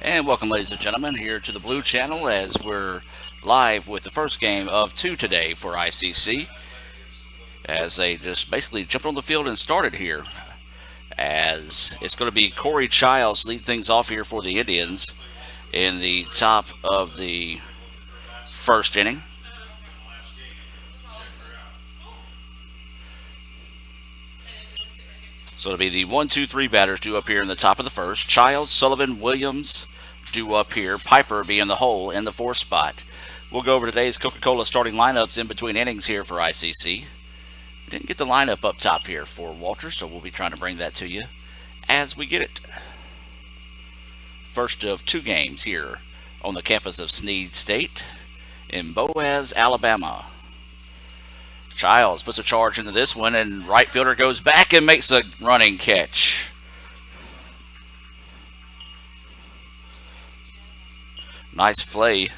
And welcome, ladies and gentlemen, here to the Blue Channel as we're live with the first game of two today for ICC. As they just basically jumped on the field and started here. As it's going to be Corey Childs lead things off here for the Indians in the top of the first inning. So it'll be the 1-2-3 batters due up here in the top of the first. Childs, Sullivan, Williams due up here. Piper being the hole in the fourth spot. We'll go over today's Coca-Cola starting lineups in between innings here for ICC. Didn't get the lineup up top here for Walters, so we'll be trying to bring that to you as we get it. First of two games here on the campus of Snead State in Boaz, Alabama. Childs puts a charge into this one, and right fielder goes back and makes a running catch. Nice play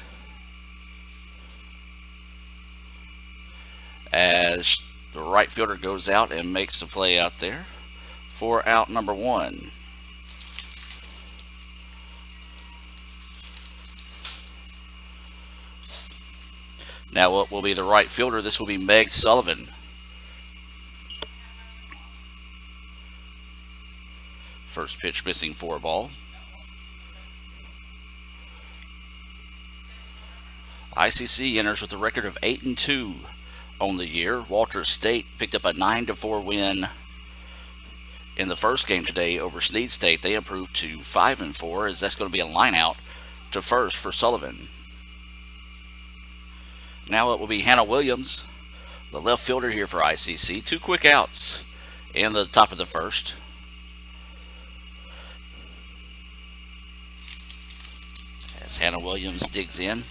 as the right fielder goes out and makes the play out there for out number one. Now what will be the right fielder? This will be Meg Sullivan. First pitch missing for a ball. ICC enters with a record of 8-2 on the year. Walters State picked up a 9-4 win in the first game today over Snead State. They improved to 5-4 as that's going to be a line out to first for Sullivan. Now it will be Hannah Williams, the left fielder here for ICC. Two quick outs in the top of the first. As Hannah Williams digs in,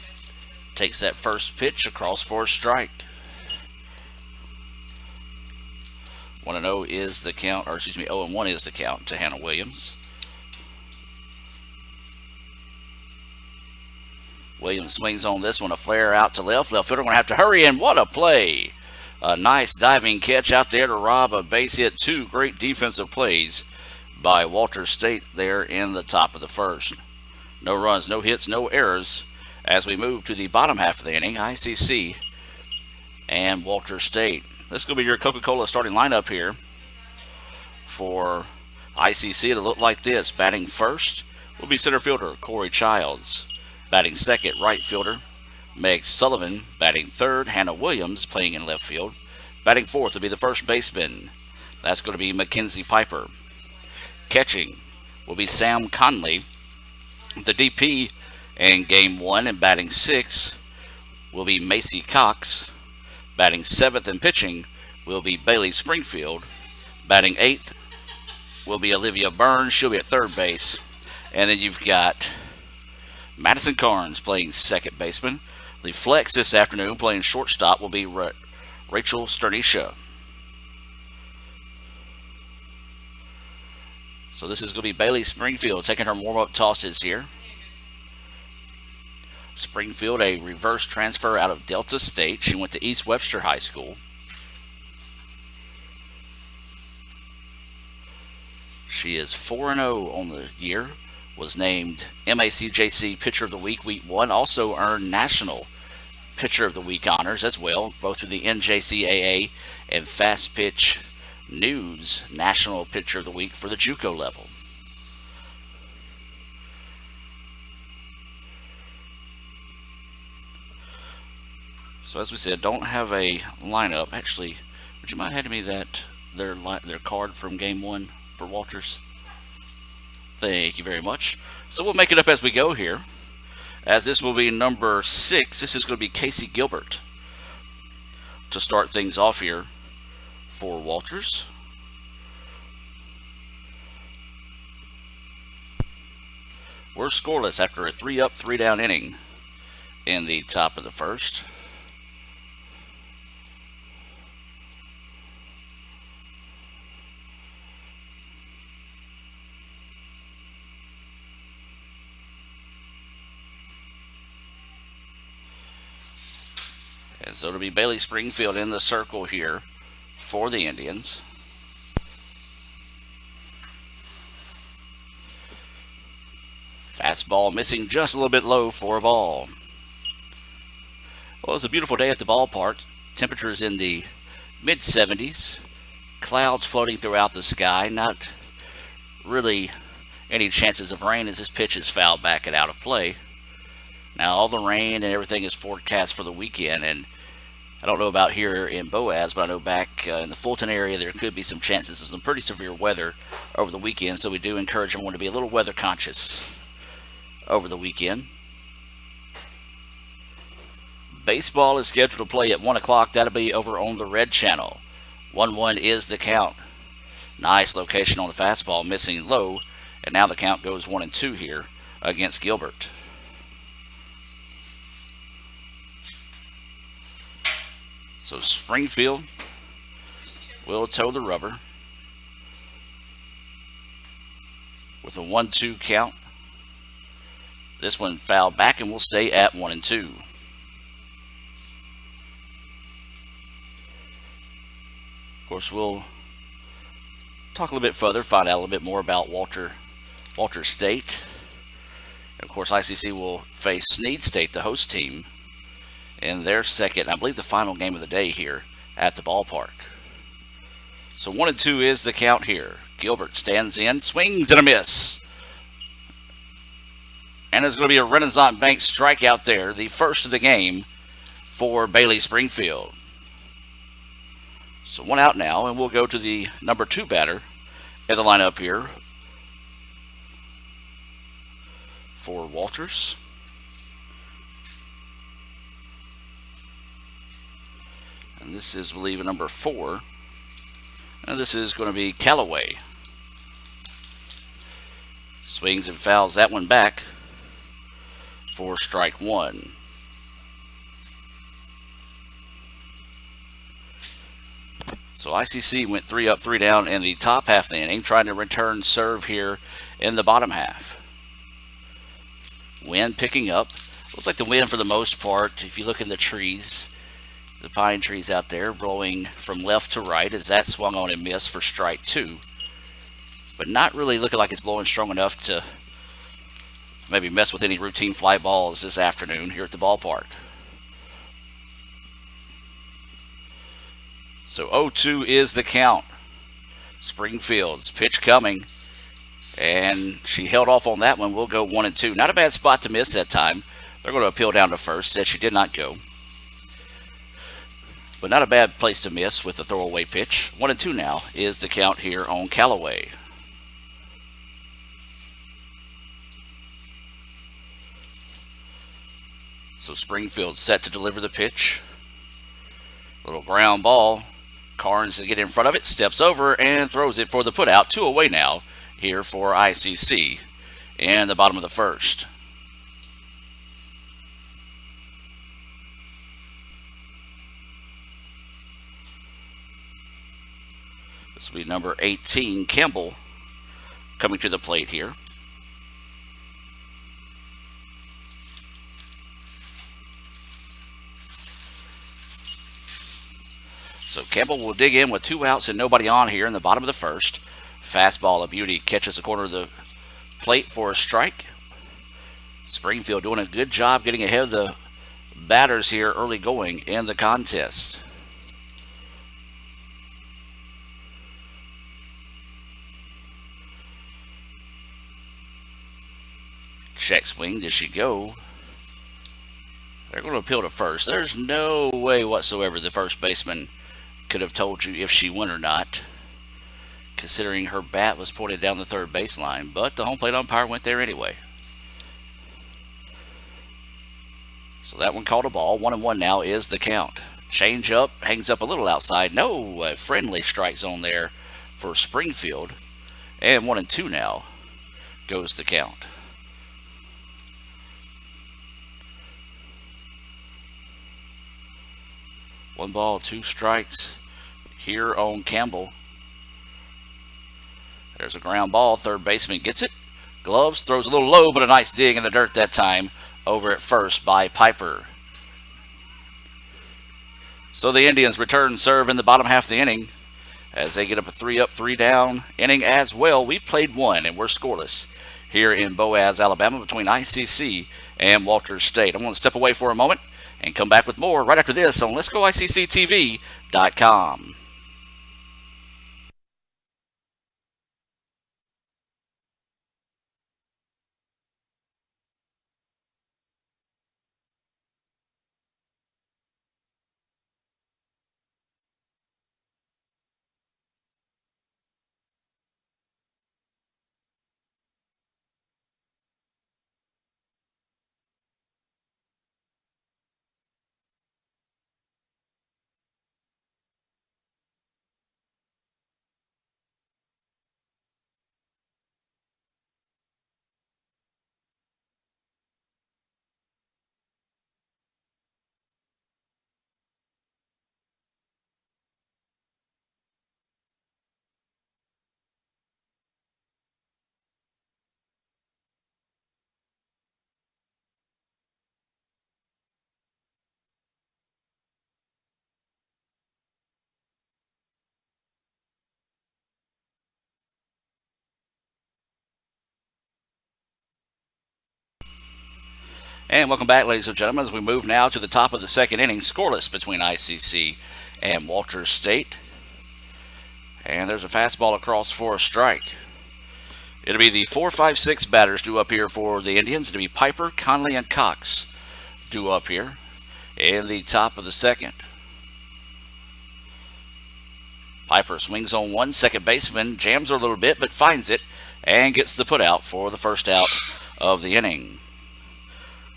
takes that first pitch across for a strike. 1-0 is the count, or excuse me, 0-1 is the count to Hannah Williams. Williams swings on this one, a flare out to left. Left fielder going to have to hurry, and what a play. A nice diving catch out there to rob a base hit. Two great defensive plays by Walters State there in the top of the first. No runs, no hits, no errors as we move to the bottom half of the inning. ICC and Walters State. This is going to be your Coca-Cola starting lineup here for ICC. It'll look like this. Batting first will be center fielder Corey Childs. Batting second, right fielder Meg Sullivan. Batting third, Hannah Williams, playing in left field. Batting fourth will be the first baseman. That's going to be Mackenzie Piper. Catching will be Sam Conley. The DP in game one and batting sixth will be Macy Cox. Batting seventh and pitching will be Bailey Springfield. Batting eighth will be Olivia Burns. She'll be at third base. And then you've got Madison Carnes playing second baseman. The flex this afternoon playing shortstop will be Rachel Sternisha. So this is going to be Bailey Springfield taking her warm-up tosses here. Springfield, a reverse transfer out of Delta State. She went to East Webster High School. She is 4-0 on the year. Was named MACJC Pitcher of the Week Week 1. Also earned National Pitcher of the Week honors as well, both through the NJCAA and Fast Pitch News National Pitcher of the Week for the JUCO level. So as we said, don't have a lineup. Actually, would you mind handing me that their card from game one for Walters? Thank you very much. So we'll make it up as we go here. As this will be number 6. This is going to be Casey Gilbert to start things off here for Walters. We're scoreless after a 3-up, 3-down inning in the top of the first. And so it'll be Bailey Springfield in the circle here for the Indians. Fastball missing just a little bit low for a ball. Well, it's a beautiful day at the ballpark. Temperatures in the mid-70s. Clouds floating throughout the sky. Not really any chances of rain as this pitch is fouled back and out of play. Now all the rain and everything is forecast for the weekend, and I don't know about here in Boaz, but I know back in the Fulton area there could be some chances of some pretty severe weather over the weekend, so we do encourage everyone to be a little weather conscious over the weekend. Baseball is scheduled to play at 1 o'clock. That'll be over on the Red Channel. 1-1 is the count. Nice location on the fastball, missing low, and now the count goes 1-2 here against Gilbert. So Springfield will toe the rubber with a 1-2 count. This one fouled back and will stay at 1-2. Of course, we'll talk a little bit further, find out a little bit more about Walter State. And of course, ICC will face Snead State, the host team, in their second, I believe the final game of the day here at the ballpark. So 1-2 is the count here. Gilbert stands in, swings and a miss. And there's going to be a Renaissance Bank strikeout there, the first of the game for Bailey Springfield. So one out now, and we'll go to the number 2 batter in the lineup here for Walters. And this is, I believe, number 4. And this is going to be Callaway. Swings and fouls that one back for strike 1. So ICC went 3 up, 3 down in the top half of the inning, trying to return serve here in the bottom half. Wind picking up. Looks like the wind for the most part, if you look in the trees, the pine trees out there, blowing from left to right as that swung on and missed for strike 2. But not really looking like it's blowing strong enough to maybe mess with any routine fly balls this afternoon here at the ballpark. So 0-2 is the count. Springfield's pitch coming, and she held off on that one. We'll go 1-2. Not a bad spot to miss that time. They're going to appeal down to first. Said she did not go. But not a bad place to miss with the throwaway pitch. 1-2 now is the count here on Callaway. So Springfield set to deliver the pitch. Little ground ball. Carnes to get in front of it, steps over and throws it for the putout. 2 away now here for ICC in the bottom of the first. This will be number 18, Campbell, coming to the plate here. So Campbell will dig in with 2 outs and nobody on here in the bottom of the first. Fastball, a beauty, catches the corner of the plate for a strike. Springfield doing a good job getting ahead of the batters here early going in the contest. Check swing, did she go? They're going to appeal to first. There's no way whatsoever the first baseman could have told you if she went or not, considering her bat was pointed down the third baseline, but the home plate umpire went there anyway. So that one called a ball. 1-1 now is the count. Change up, hangs up a little outside. No, a friendly strike zone there for Springfield. And 1-2 now goes the count. One ball, 2 strikes here on Campbell. There's a ground ball. Third baseman gets it. Gloves, throws a little low, but a nice dig in the dirt that time over at first by Piper. So the Indians return serve in the bottom half of the inning as they get up a 3 up, 3 down inning as well. We've played 1 and we're scoreless here in Boaz, Alabama, between ICC and Walters State. I'm going to step away for a moment and come back with more right after this on Let'sGoICCTV.com. And welcome back, ladies and gentlemen, as we move now to the top of the second inning, scoreless between ICC and Walters State. And there's a fastball across for a strike. It'll be the 4-5-6 batters due up here for the Indians. It'll be Piper, Conley, and Cox due up here in the top of the second. Piper swings on one, second baseman jams her a little bit, but finds it and gets the put out for the first out of the inning.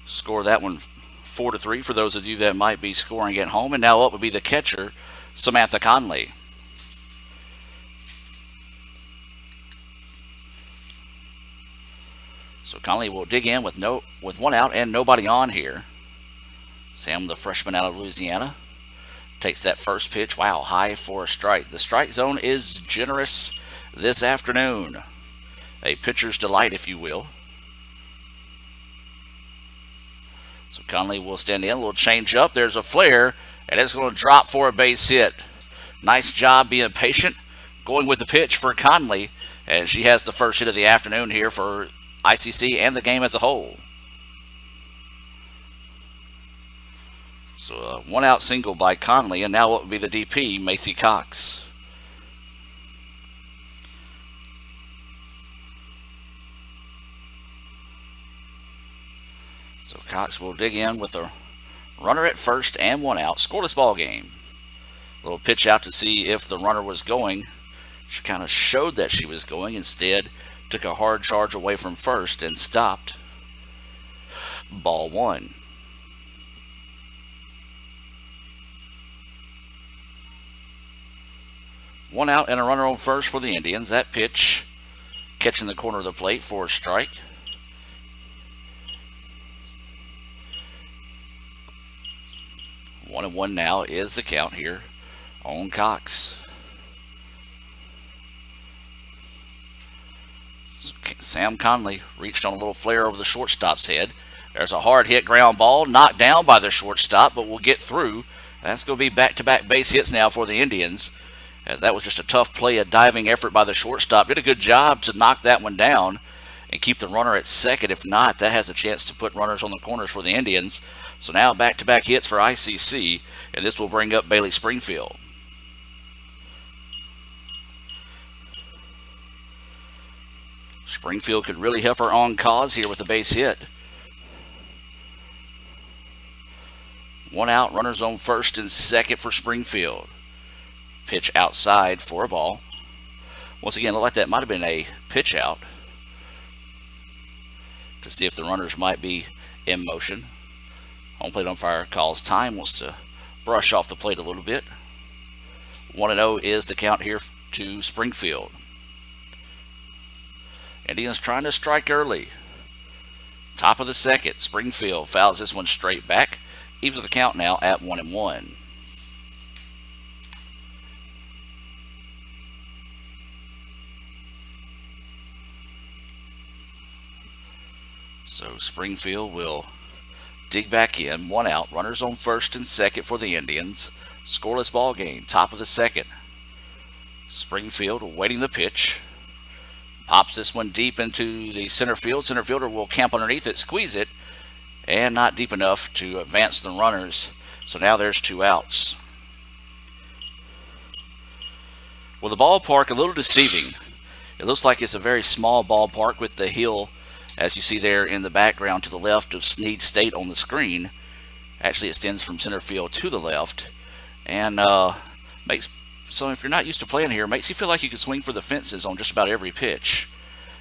Score that one 4-3 for those of you that might be scoring at home. And now up would be the catcher, Samantha Conley. So Conley will dig in with one out and nobody on here. Sam, the freshman out of Louisiana, takes that first pitch. Wow, high for a strike. The strike zone is generous this afternoon. A pitcher's delight, if you will. So Conley will stand in. A little change up. There's a flare, and it's going to drop for a base hit. Nice job being patient, going with the pitch for Conley, and she has the first hit of the afternoon here for ICC and the game as a whole. So a one-out single by Conley, and now what would be the DP, Macy Cox. So Cox will dig in with a runner at first and one out. Scoreless ball game. A little pitch out to see if the runner was going. She kind of showed that she was going. Instead, took a hard charge away from first and stopped. Ball one. One out and a runner on first for the Indians. That pitch catching the corner of the plate for a strike. 1-1 now is the count here on Cox. Sam Conley reached on a little flare over the shortstop's head. There's a hard hit ground ball knocked down by the shortstop, but will get through. That's going to be back-to-back base hits now for the Indians, as that was just a tough play, a diving effort by the shortstop. Did a good job to knock that one down and keep the runner at second. If not, that has a chance to put runners on the corners for the Indians. So now back-to-back hits for ICC, and this will bring up Bailey Springfield. Springfield could really help her on cause here with a base hit. One out, runners on first and second for Springfield. Pitch outside for a ball. Once again, looked like that might have been a pitch out to see if the runners might be in motion. Home plate umpire calls time, wants to brush off the plate a little bit. 1-0 is the count here to Springfield. Indians trying to strike early. Top of the second, Springfield fouls this one straight back. Even the count now at 1-1. So Springfield will dig back in. One out. Runners on first and second for the Indians. Scoreless ball game. Top of the second. Springfield awaiting the pitch. Pops this one deep into the center field. Center fielder will camp underneath it, squeeze it, and not deep enough to advance the runners. So now there's 2 outs. Well, the ballpark, a little deceiving. It looks like it's a very small ballpark with the hill, as you see there in the background to the left of Snead State on the screen. Actually extends from center field to the left. And so if you're not used to playing here, makes you feel like you can swing for the fences on just about every pitch.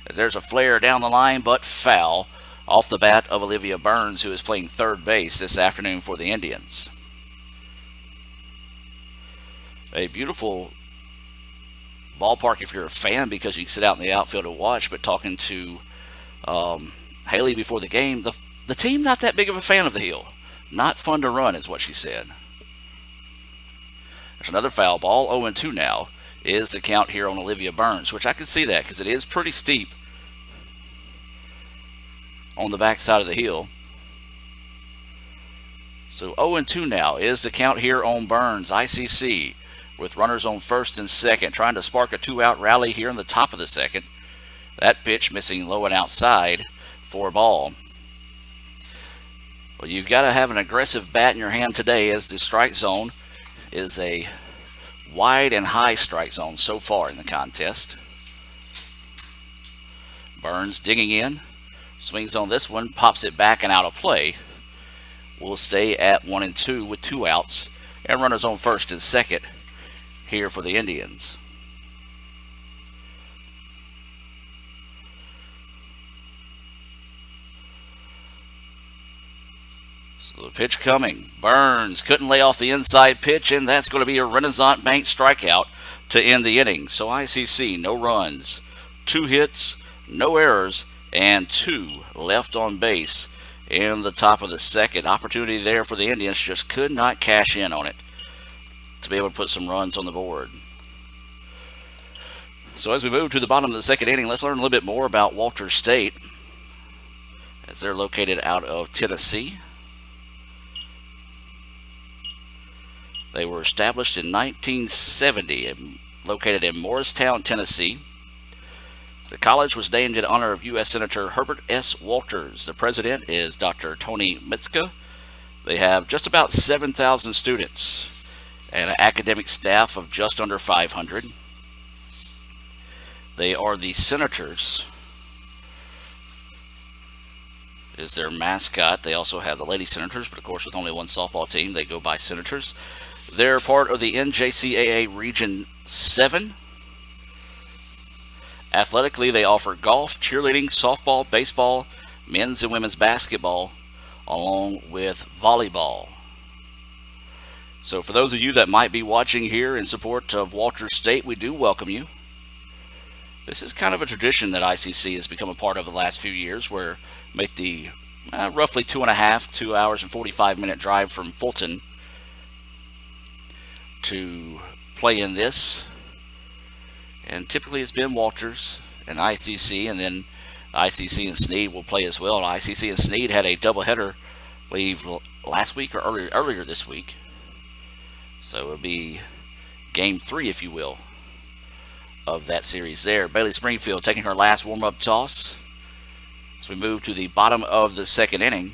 As there's a flare down the line, but foul off the bat of Olivia Burns, who is playing third base this afternoon for the Indians. A beautiful ballpark if you're a fan, because you can sit out in the outfield and watch. But talking to Haley before the game, the team not that big of a fan of the hill. Not fun to run is what she said. There's another foul ball. 0-2 now is the count here on Olivia Burns, which I can see that because it is pretty steep on the back side of the hill. So 0-2 now is the count here on Burns. ICC with runners on first and second, trying to spark a 2-out rally here in the top of the second. That pitch missing low and outside for a ball. Well, you've got to have an aggressive bat in your hand today, as the strike zone is a wide and high strike zone so far in the contest. Burns digging in, swings on this one, pops it back and out of play. We'll stay at 1-2 with 2 outs and runners on first and second here for the Indians. So the pitch coming. Burns couldn't lay off the inside pitch, and that's going to be a Renaissance Bank strikeout to end the inning. So ICC, no runs, 2 hits, no errors, and 2 left on base in the top of the second. Opportunity there for the Indians, just could not cash in on it to be able to put some runs on the board. So as we move to the bottom of the second inning, let's learn a little bit more about Walters State, as they're located out of Tennessee. They were established in 1970 and located in Morristown, Tennessee. The college was named in honor of U.S. Senator Herbert S. Walters. The president is Dr. Tony Mitzka. They have just about 7,000 students and an academic staff of just under 500. They are the Senators, is their mascot. They also have the Lady Senators, but of course with only one softball team, they go by Senators. They're part of the NJCAA Region 7. Athletically, they offer golf, cheerleading, softball, baseball, men's and women's basketball, along with volleyball. So for those of you that might be watching here in support of Walters State, we do welcome you. This is kind of a tradition that ICC has become a part of the last few years, where make the roughly 2 hours and 45-minute drive from Fulton to play in this. And typically it's been Walters and ICC, and then ICC and Snead will play as well. And ICC and Snead had a doubleheader, I believe, last week or earlier this week. So it'll be game 3, if you will, of that series there. Bailey Springfield taking her last warm-up toss as we move to the bottom of the second inning.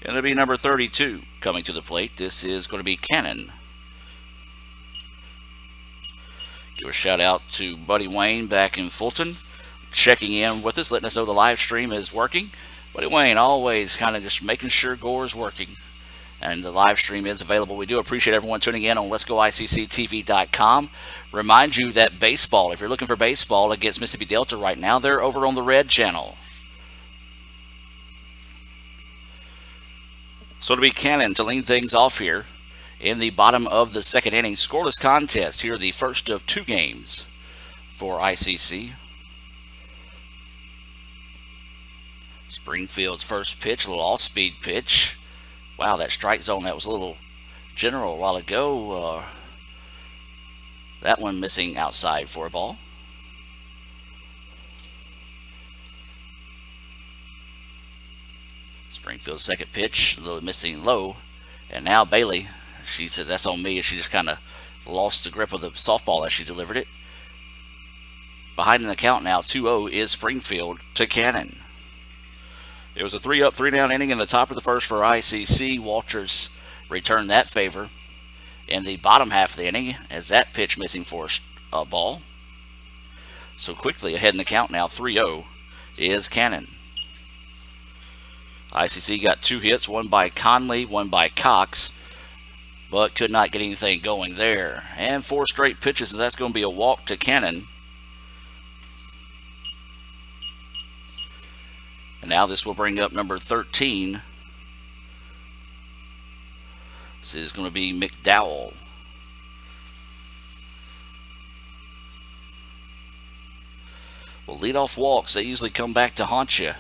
And it'll be number 32 coming to the plate. This is going to be Cannon. Give a shout out to Buddy Wayne back in Fulton, checking in with us, letting us know the live stream is working. Buddy Wayne always kind of just making sure Gore's working, and the live stream is available. We do appreciate everyone tuning in on Let'sGoICCTV.com. Remind you that baseball, if you're looking for baseball against Mississippi Delta right now, they're over on the Red Channel. So it'll be Cannon to lead things off here in the bottom of the second inning. Scoreless contest here, the first of 2 games for ICC. Springfield's first pitch, a little off-speed pitch. Wow, that strike zone, that was a little general a while ago. That one missing outside for a ball. Springfield's second pitch, a little missing low. And now Bailey, she said that's on me, and she just kind of lost the grip of the softball as she delivered it. Behind in the count now, 2-0 is Springfield to Cannon. It was a 3-up, 3-down inning in the top of the first for ICC. Walters returned that favor in the bottom half of the inning as that pitch missing for a ball. So quickly ahead in the count now, 3-0 is Cannon. ICC got 2 hits, one by Conley, one by Cox, but could not get anything going there. And 4 straight pitches, and that's going to be a walk to Cannon. And now this will bring up number 13. This is going to be McDowell. Well, leadoff walks, they usually come back to haunt you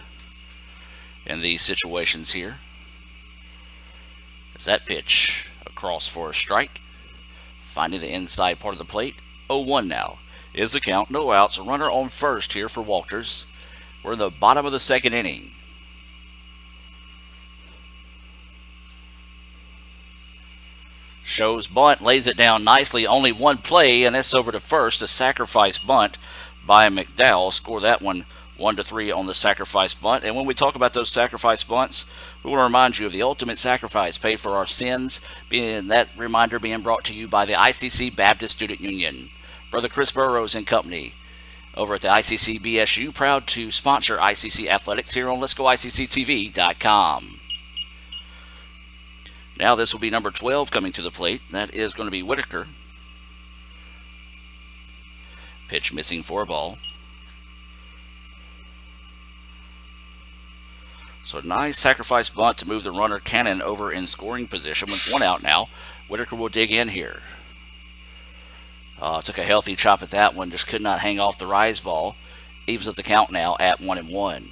in these situations here. As that pitch across for a strike. Finding the inside part of the plate. 0-1 now is the count. No outs. A runner on first here for Walters. We're in the bottom of the second inning. Shows bunt, lays it down nicely. Only one play, and that's over to first. A sacrifice bunt by McDowell. Score that one 1-3 on the sacrifice bunt. And when we talk about those sacrifice bunts, we want to remind you of the ultimate sacrifice. Pay for our sins. That reminder being brought to you by the ICC Baptist Student Union. Brother Chris Burrows and company over at the ICC BSU, proud to sponsor ICC Athletics here on Let'sGoICCTV.com. Now this will be number 12 coming to the plate. That is going to be Whitaker. Pitch missing for a ball. So nice sacrifice bunt to move the runner Cannon over in scoring position with 1 out now. Whitaker will dig in here. Took a healthy chop at that one, just could not hang off the rise ball. Evens up the count now at 1-1.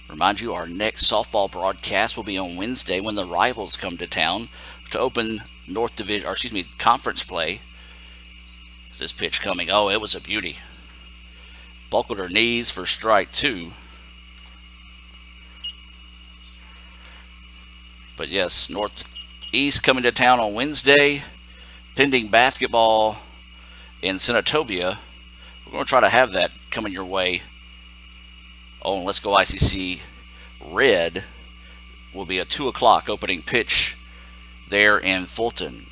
Remind you, our next softball broadcast will be on Wednesday when the Rivals come to town to open conference play. Is this pitch coming? Oh, it was a beauty. Buckled her knees for strike 2. But yes, Northeast coming to town on Wednesday. Pending basketball in Senatobia. We're going to try to have that coming your way. Oh, and Let's Go ICC Red will be a 2 o'clock opening pitch there in Fulton.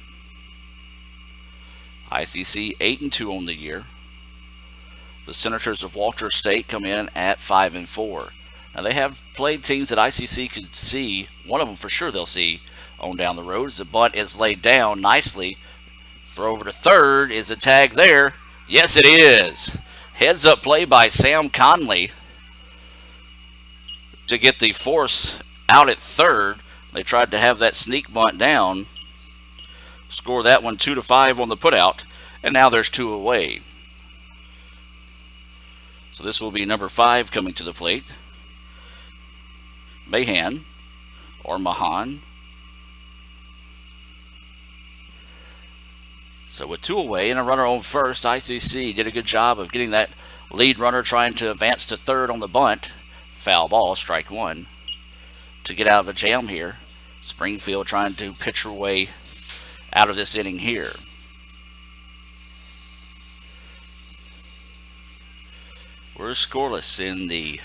ICC 8-2 on the year. The Senators of Walters State come in at 5-4. Now they have played teams that ICC could see. One of them for sure they'll see on down the road. As the bunt is laid down nicely. Throw over to third. Is a tag there? Yes, it is. Heads up play by Sam Conley to get the force out at third. They tried to have that sneak bunt down. Score that one 2-5 on the putout. And now there's 2 away. So this will be number 5 coming to the plate. Mahan or Mahan. So with 2 away and a runner on first, ICC did a good job of getting that lead runner trying to advance to third on the bunt. Foul ball, strike 1. To get out of a jam here, Springfield trying to pitch her way out of this inning here. We're scoreless in the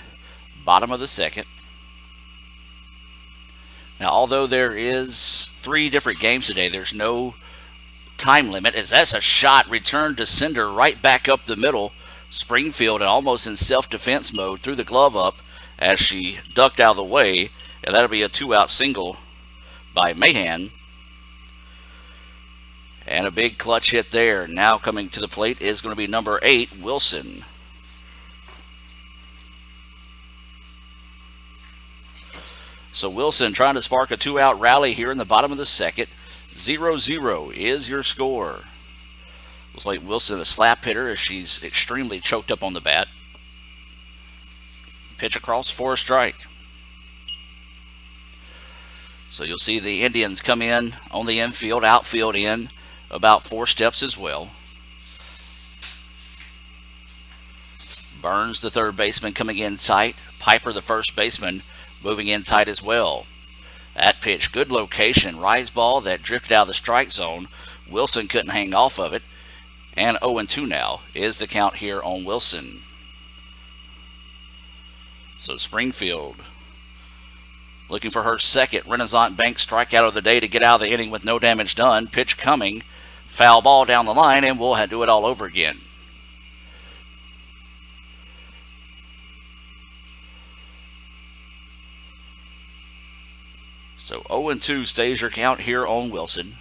bottom of the second. Now, although there is 3 different games today, there's no time limit, as that's a shot returned to sender right back up the middle. Springfield, and almost in self-defense mode, threw the glove up as she ducked out of the way, and that'll be a 2-out single by Mahan. And a big clutch hit there. Now coming to the plate is going to be number 8, Wilson. So Wilson trying to spark a 2-out rally here in the bottom of the second. 0-0 is your score. Looks like Wilson a slap hitter as she's extremely choked up on the bat. Pitch across for a strike. So you'll see the Indians come in on the infield, outfield in about 4 steps as well. Burns, the third baseman, coming in tight. Piper, the first baseman, moving in tight as well. That pitch, good location, rise ball that drifted out of the strike zone. Wilson couldn't hang off of it. And 0-2 now is the count here on Wilson. So Springfield looking for her second Renaissance Bank strikeout of the day to get out of the inning with no damage done. Pitch coming, foul ball down the line, and we'll do it all over again. So 0-2 stays your count here on Wilson.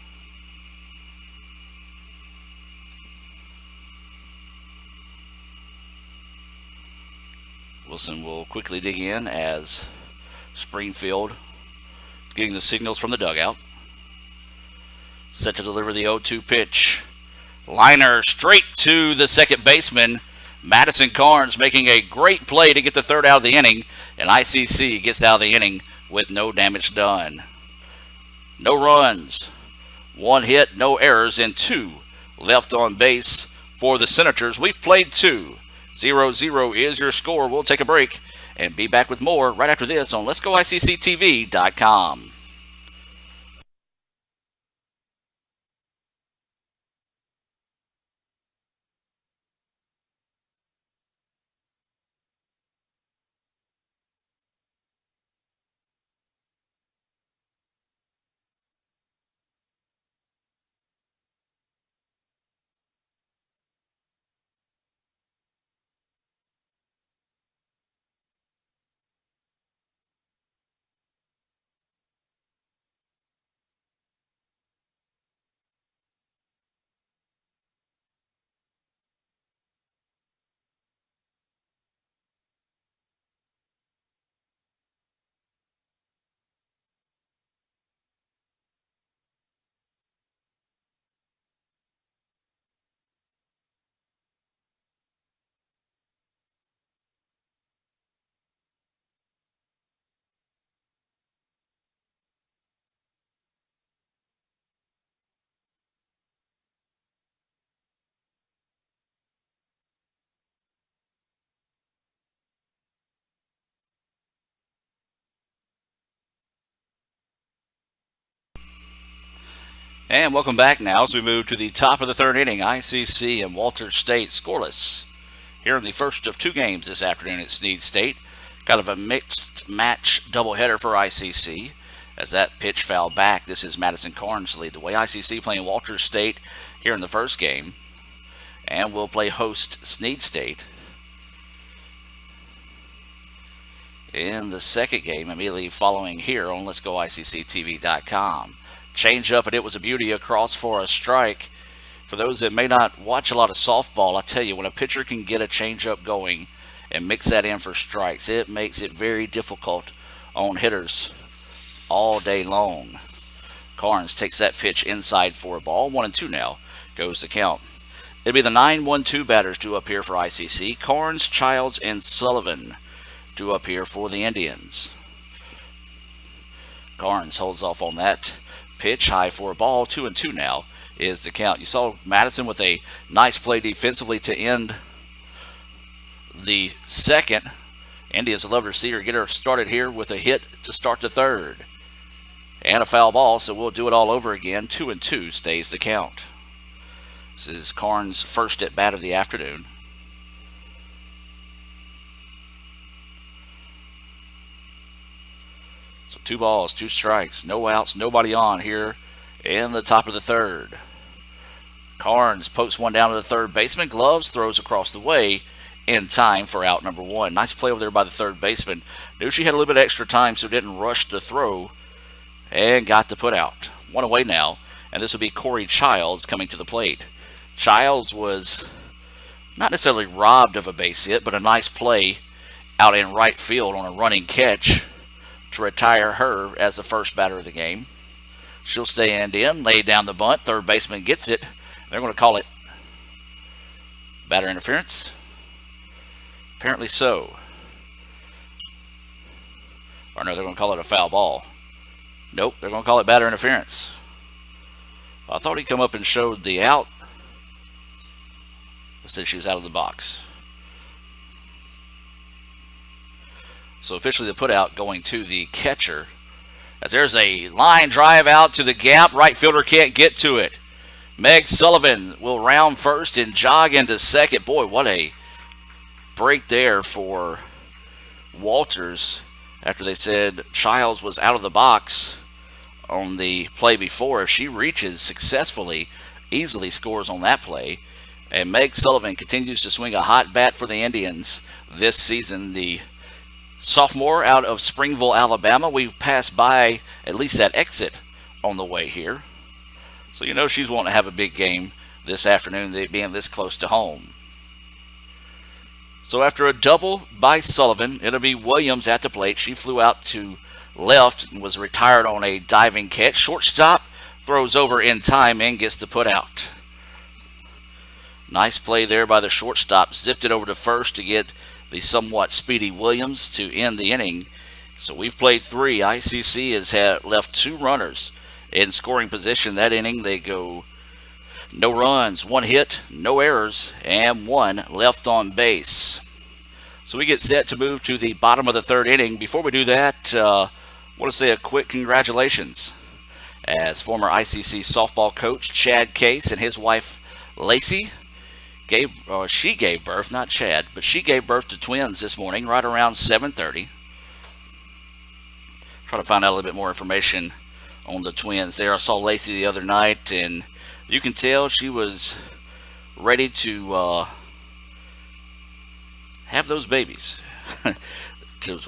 Wilson will quickly dig in as Springfield getting the signals from the dugout. Set to deliver the 0-2 pitch. Liner straight to the second baseman. Madison Carnes making a great play to get the third out of the inning. And ICC gets out of the inning with no damage done. No runs, 1 hit, no errors, and 2 left on base for the Senators. We've played 2. 0-0 is your score. We'll take a break and be back with more right after this on Let'sGoICCTV.com. And welcome back now as we move to the top of the third inning. ICC and Walters State scoreless here in the first of 2 games this afternoon at Snead State. Kind of a mixed match doubleheader for ICC as that pitch fouled back. This is Madison Carnes lead the way. ICC playing Walters State here in the first game, and we'll play host Snead State in the second game immediately following here on Let'sGoICCTV.com. Change up, and it was a beauty across for a strike. For those that may not watch a lot of softball, I tell you, when a pitcher can get a change up going and mix that in for strikes, it makes it very difficult on hitters all day long. Carnes takes that pitch inside for a ball. 1-2 now goes the count. It'll be the 9-1-2 batters due up here for ICC. Carnes, Childs, and Sullivan due up here for the Indians. Carnes holds off on that pitch, high for a ball. 2-2 now is the count. You saw Madison with a nice play defensively to end the second. Indians would love to see her get her started here with a hit to start the third. And a foul ball, so we'll do it all over again. 2-2 stays the count. This is Carnes' first at bat of the afternoon. So 2 balls, 2 strikes, no outs, nobody on here in the top of the third. Carnes pokes one down to the third baseman. Gloves throws across the way in time for out number 1. Nice play over there by the third baseman. Knew she had a little bit of extra time, so didn't rush the throw and got the put out. 1 away now, and this will be Corey Childs coming to the plate. Childs was not necessarily robbed of a base hit, but a nice play out in right field on a running catch to retire her as the first batter of the game. She'll stand in, lay down the bunt. Third baseman gets it. They're going to call it batter interference. Apparently so. Or no, they're going to call it a foul ball. Nope, they're going to call it batter interference. I thought he'd come up and showed the out. Said she was out of the box. So officially the put out going to the catcher As there's a line drive out to the gap. Right fielder can't get to it. Meg Sullivan will round first and jog into second. Boy, what a break there for Walters after they said Childs was out of the box on the play before. If she reaches successfully, easily scores on that play. And Meg Sullivan continues to swing a hot bat for the Indians this season. The sophomore out of Springville, Alabama. We passed by at least that exit on the way here. So you know she's wanting to have a big game this afternoon, being this close to home. So after a double by Sullivan, it'll be Williams at the plate. She flew out to left and was retired on a diving catch. Shortstop throws over in time and gets the put out. Nice play there by the shortstop. Zipped it over to first to get the somewhat speedy Williams to end the inning. So we've played 3. ICC has left 2 runners in scoring position that inning. They go no runs, 1 hit, no errors, and 1 left on base. So we get set to move to the bottom of the 3rd inning. Before we do that, I want to say a quick congratulations as former ICC softball coach Chad Case and his wife Lacey she gave birth, not Chad, but she gave birth to twins this morning right around 7:30. Try to find out a little bit more information on the twins there. I saw Lacey the other night, and you can tell she was ready to have those babies,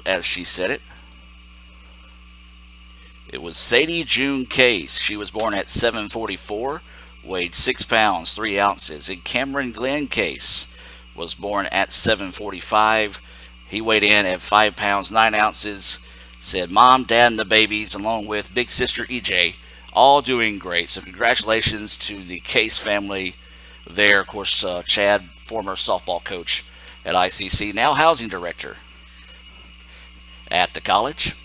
as she said it. It was Sadie June Case. She was born at 7:44, weighed 6 pounds, 3 ounces. And Cameron Glenn Case was born at 7:45. He weighed in at 5 pounds, 9 ounces. Said mom, dad, and the babies, along with big sister EJ, all doing great. So congratulations to the Case family there. Of course, Chad, former softball coach at ICC, now housing director at the college.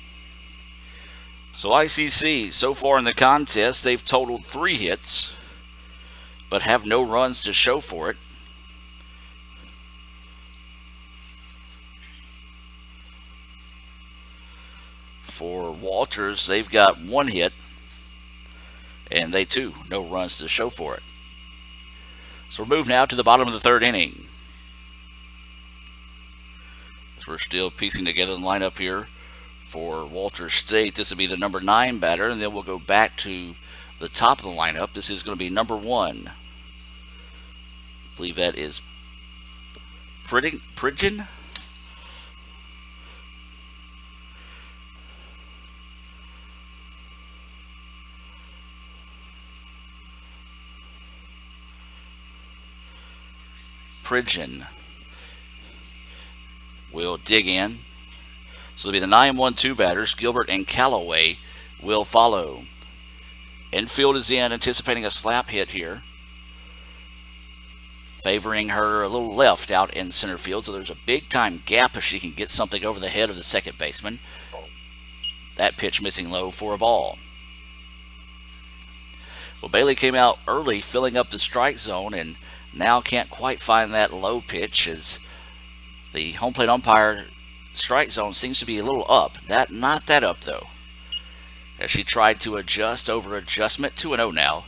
So ICC, so far in the contest, they've totaled 3 hits, but have no runs to show for it. For Walters, they've got 1 hit, and they too, no runs to show for it. So we're moving now to the bottom of the 3rd inning. So we're still piecing together the lineup here for Walters State. This will be the number 9 batter, and then we'll go back to the top of the lineup. This is going to be number 1. I believe that is Pridgen. Pridgen will dig in. So it'll be the 9-1-2 batters. Gilbert and Callaway will follow. Infield is in, anticipating a slap hit here, favoring her a little left out in center field. So there's a big time gap if she can get something over the head of the second baseman. That pitch missing low for a ball. Well, Bailey came out early, filling up the strike zone, and now can't quite find that low pitch as the home plate umpire strike zone seems to be a little up. Not that up though. As she tried to adjust over adjustment, 2-0 now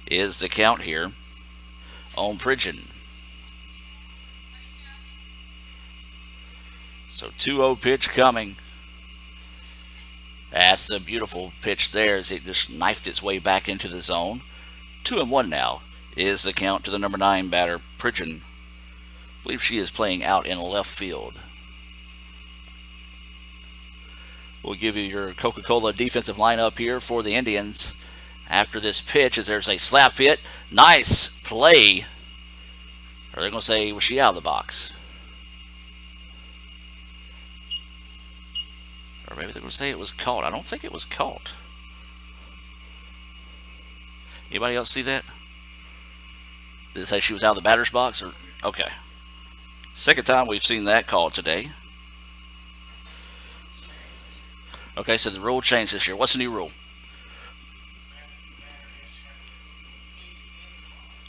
is the count here on Pridgen. So 2-0 pitch coming. That's a beautiful pitch there as it just knifed its way back into the zone. 2-1 now is the count to the number 9 batter, Pridgen. I believe she is playing out in left field. We'll give you your Coca-Cola defensive lineup here for the Indians after this pitch, as there's a slap hit. Nice play. Or they're going to say, was she out of the box? Or maybe they're going to say it was caught. I don't think it was caught. Anybody else see that? Did it say she was out of the batter's box? Or okay. Second time we've seen that call today. Okay, so the rule changed this year. What's the new rule?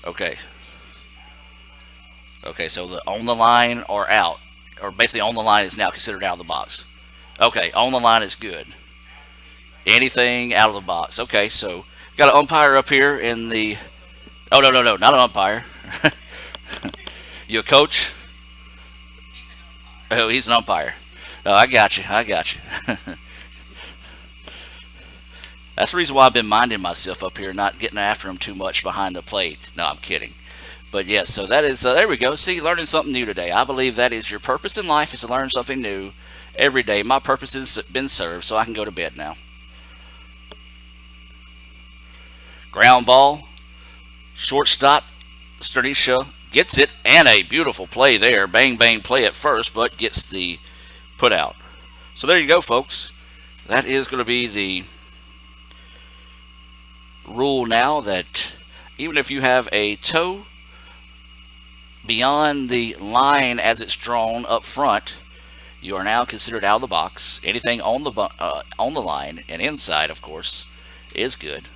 Okay. Okay, so the on the line or out, or basically on the line is now considered out of the box. Okay, on the line is good. Anything out of the box. Okay, so got an umpire up here in the. Oh, no, no, no, not an umpire. You a coach? Oh, he's an umpire. Oh, I got you. I got you. That's the reason why I've been minding myself up here, not getting after him too much behind the plate. No, I'm kidding. But yes, so that is, there we go. See, learning something new today. I believe that is your purpose in life, is to learn something new every day. My purpose has been served, so I can go to bed now. Ground ball. Shortstop, Sturdisha gets it, and a beautiful play there. Bang, bang play at first, but gets the put out. So there you go, folks. That is going to be the rule now, that even if you have a toe beyond the line as it's drawn up front, you are now considered out of the box. Anything on the line and inside, of course, is good.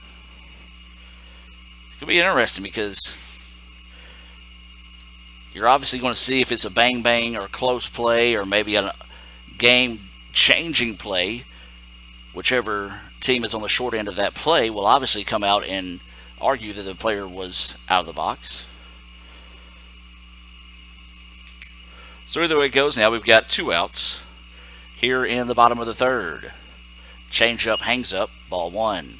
It could be interesting because you're obviously going to see if it's a bang bang or close play or maybe a game changing play. Whichever team is on the short end of that play will obviously come out and argue that the player was out of the box. So either way it goes, now we've got 2 outs here in the bottom of the third. Change up, hangs up, ball 1.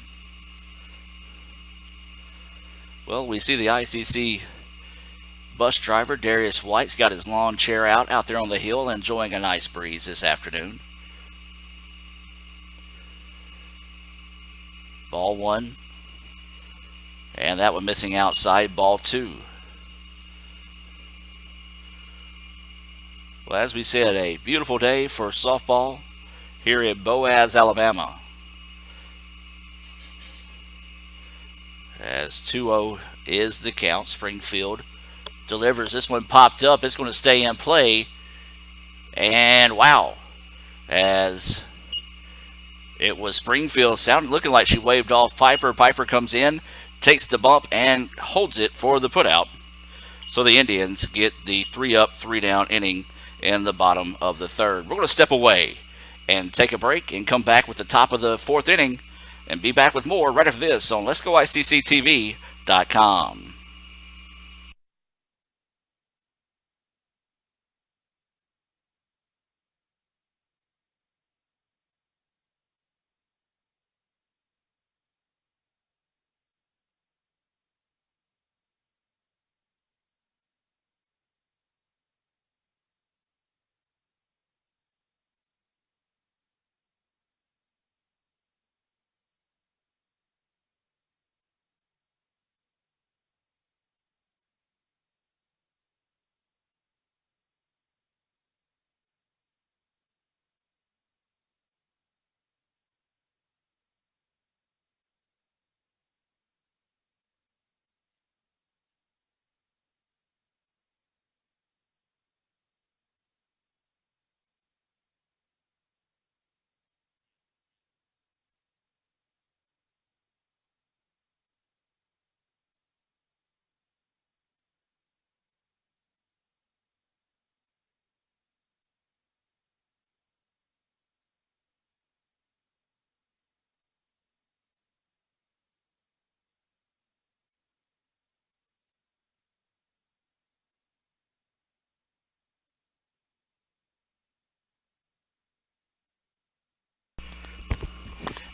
Well, we see the ICC bus driver, Darius White's got his lawn chair out there on the hill, enjoying a nice breeze this afternoon. Ball 1. And that one missing outside, ball 2. Well, as we said, a beautiful day for softball here in Boaz, Alabama. As 2-0 is the count. Springfield delivers. This one popped up. It's going to stay in play. And wow, as it was Springfield looking like she waved off Piper. Piper comes in, takes the bump, and holds it for the putout. So the Indians get the 3-up, 3-down inning in the bottom of the third. We're going to step away and take a break and come back with the top of the 4th inning and be back with more right after this on Let'sGoICCTV.com.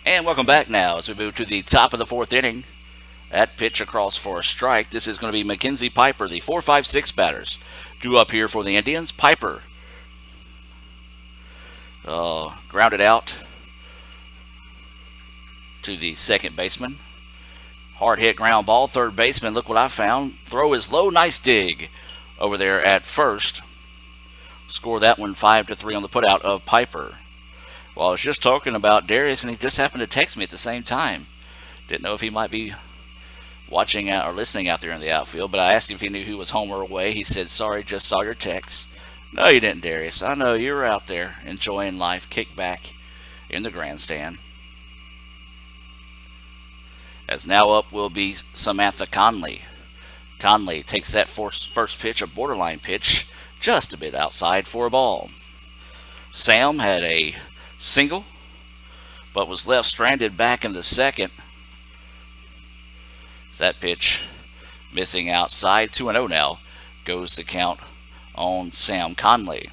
And welcome back now as we move to the top of the 4th inning. That pitch across for a strike. This is going to be Mackenzie Piper, the 4-5-6 batters. Due up here for the Indians. Piper grounded out to the second baseman. Hard hit ground ball. Third baseman, look what I found. Throw is low. Nice dig over there at first. Score that one 5-3 on the putout of Piper. Well, I was just talking about Darius, and he just happened to text me at the same time. Didn't know if he might be watching out or listening out there in the outfield, but I asked him if he knew who was home or away. He said, sorry, just saw your text. No, you didn't, Darius. I know you were out there enjoying life, kick back in the grandstand. As now up will be Samantha Conley. Conley takes that first pitch, a borderline pitch, just a bit outside for a ball. Sam had a single, but was left stranded back in the second. That pitch missing outside. 2-0 now goes the count on Sam Conley.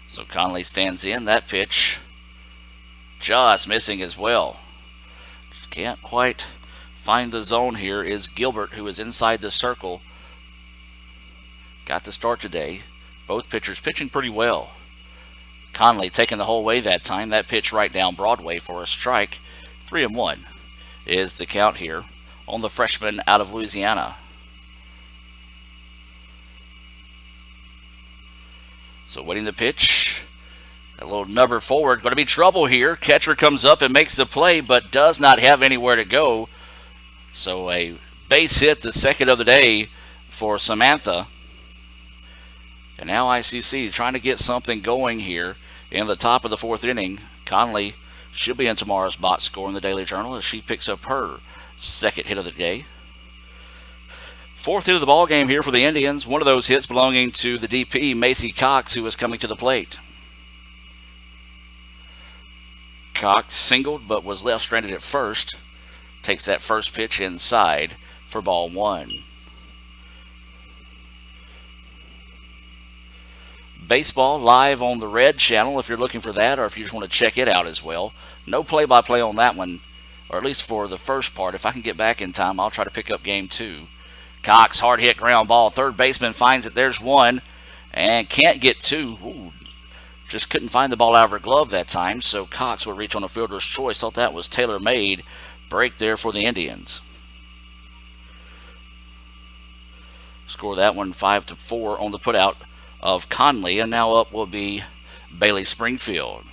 So Conley stands in. That pitch just missing as well. Can't quite find the zone here is Gilbert, who is inside the circle. Got the start today. Both pitchers pitching pretty well. Conley taking the whole way that time. That pitch right down Broadway for a strike. 3-1 is the count here on the freshman out of Louisiana. So waiting the pitch. A little nubber forward. Going to be trouble here. Catcher comes up and makes the play, but does not have anywhere to go. So a base hit, the second of the day for Samantha. And now ICC trying to get something going here in the top of the fourth inning. Conley should be in tomorrow's box score in the Daily Journal as she picks up her second hit of the day. Fourth hit of the ball game here for the Indians. One of those hits belonging to the DP, Macy Cox, who is coming to the plate. Cox singled but was left stranded at first. Takes that first pitch inside for ball one. Baseball live on the Red channel if you're looking for that, or if you just want to check it out as well. No play-by-play on that one, or at least for the first part. If I can get back in time, I'll try to pick up game two. Cox, hard hit ground ball. Third baseman finds it. There's one. And can't get two. Ooh, just couldn't find the ball out of her glove that time. So Cox will reach on a fielder's choice. Thought that was tailor-made. Break there for the Indians. Score that one 5-4 on the putout of Conley. And now up will be Bailey Springfield.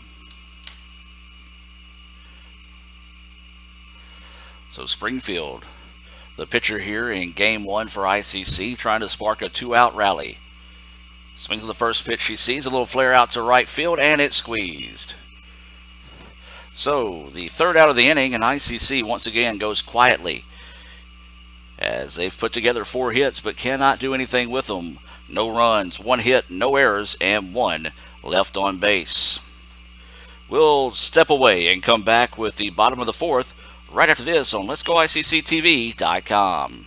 So Springfield, the pitcher here in game one for ICC, trying to spark a two-out rally. Swings on the first pitch she sees, a little flare out to right field, and it's squeezed. So the third out of the inning, and ICC once again goes quietly as they've put together 4 hits but cannot do anything with them. No runs, 1 hit, no errors, and 1 left on base. We'll step away and come back with the bottom of the fourth right after this on Let'sGoICCTV.com.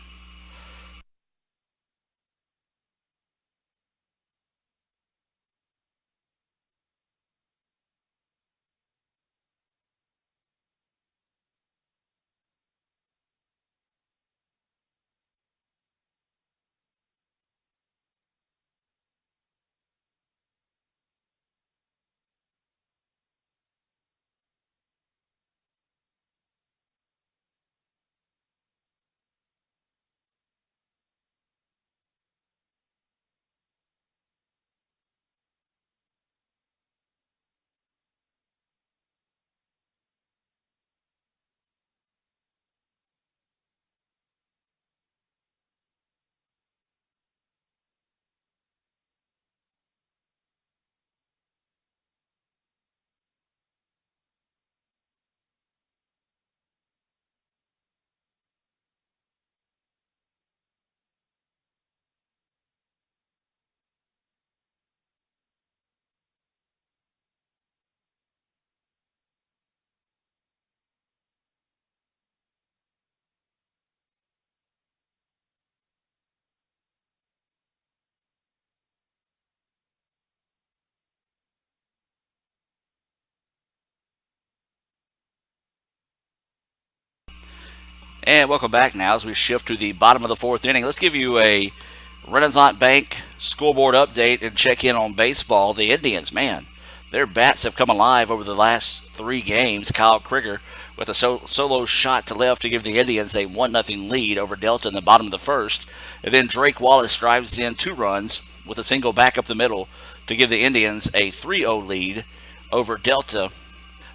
And welcome back now as we shift to the bottom of the fourth inning. Let's give you a Renaissance Bank scoreboard update and check in on baseball. The Indians, man, their bats have come alive over the last 3 games. Kyle Krieger with a solo shot to left to give the Indians a 1-0 lead over Delta in the bottom of the first. And then Drake Wallace drives in 2 runs with a single back up the middle to give the Indians a 3-0 lead over Delta.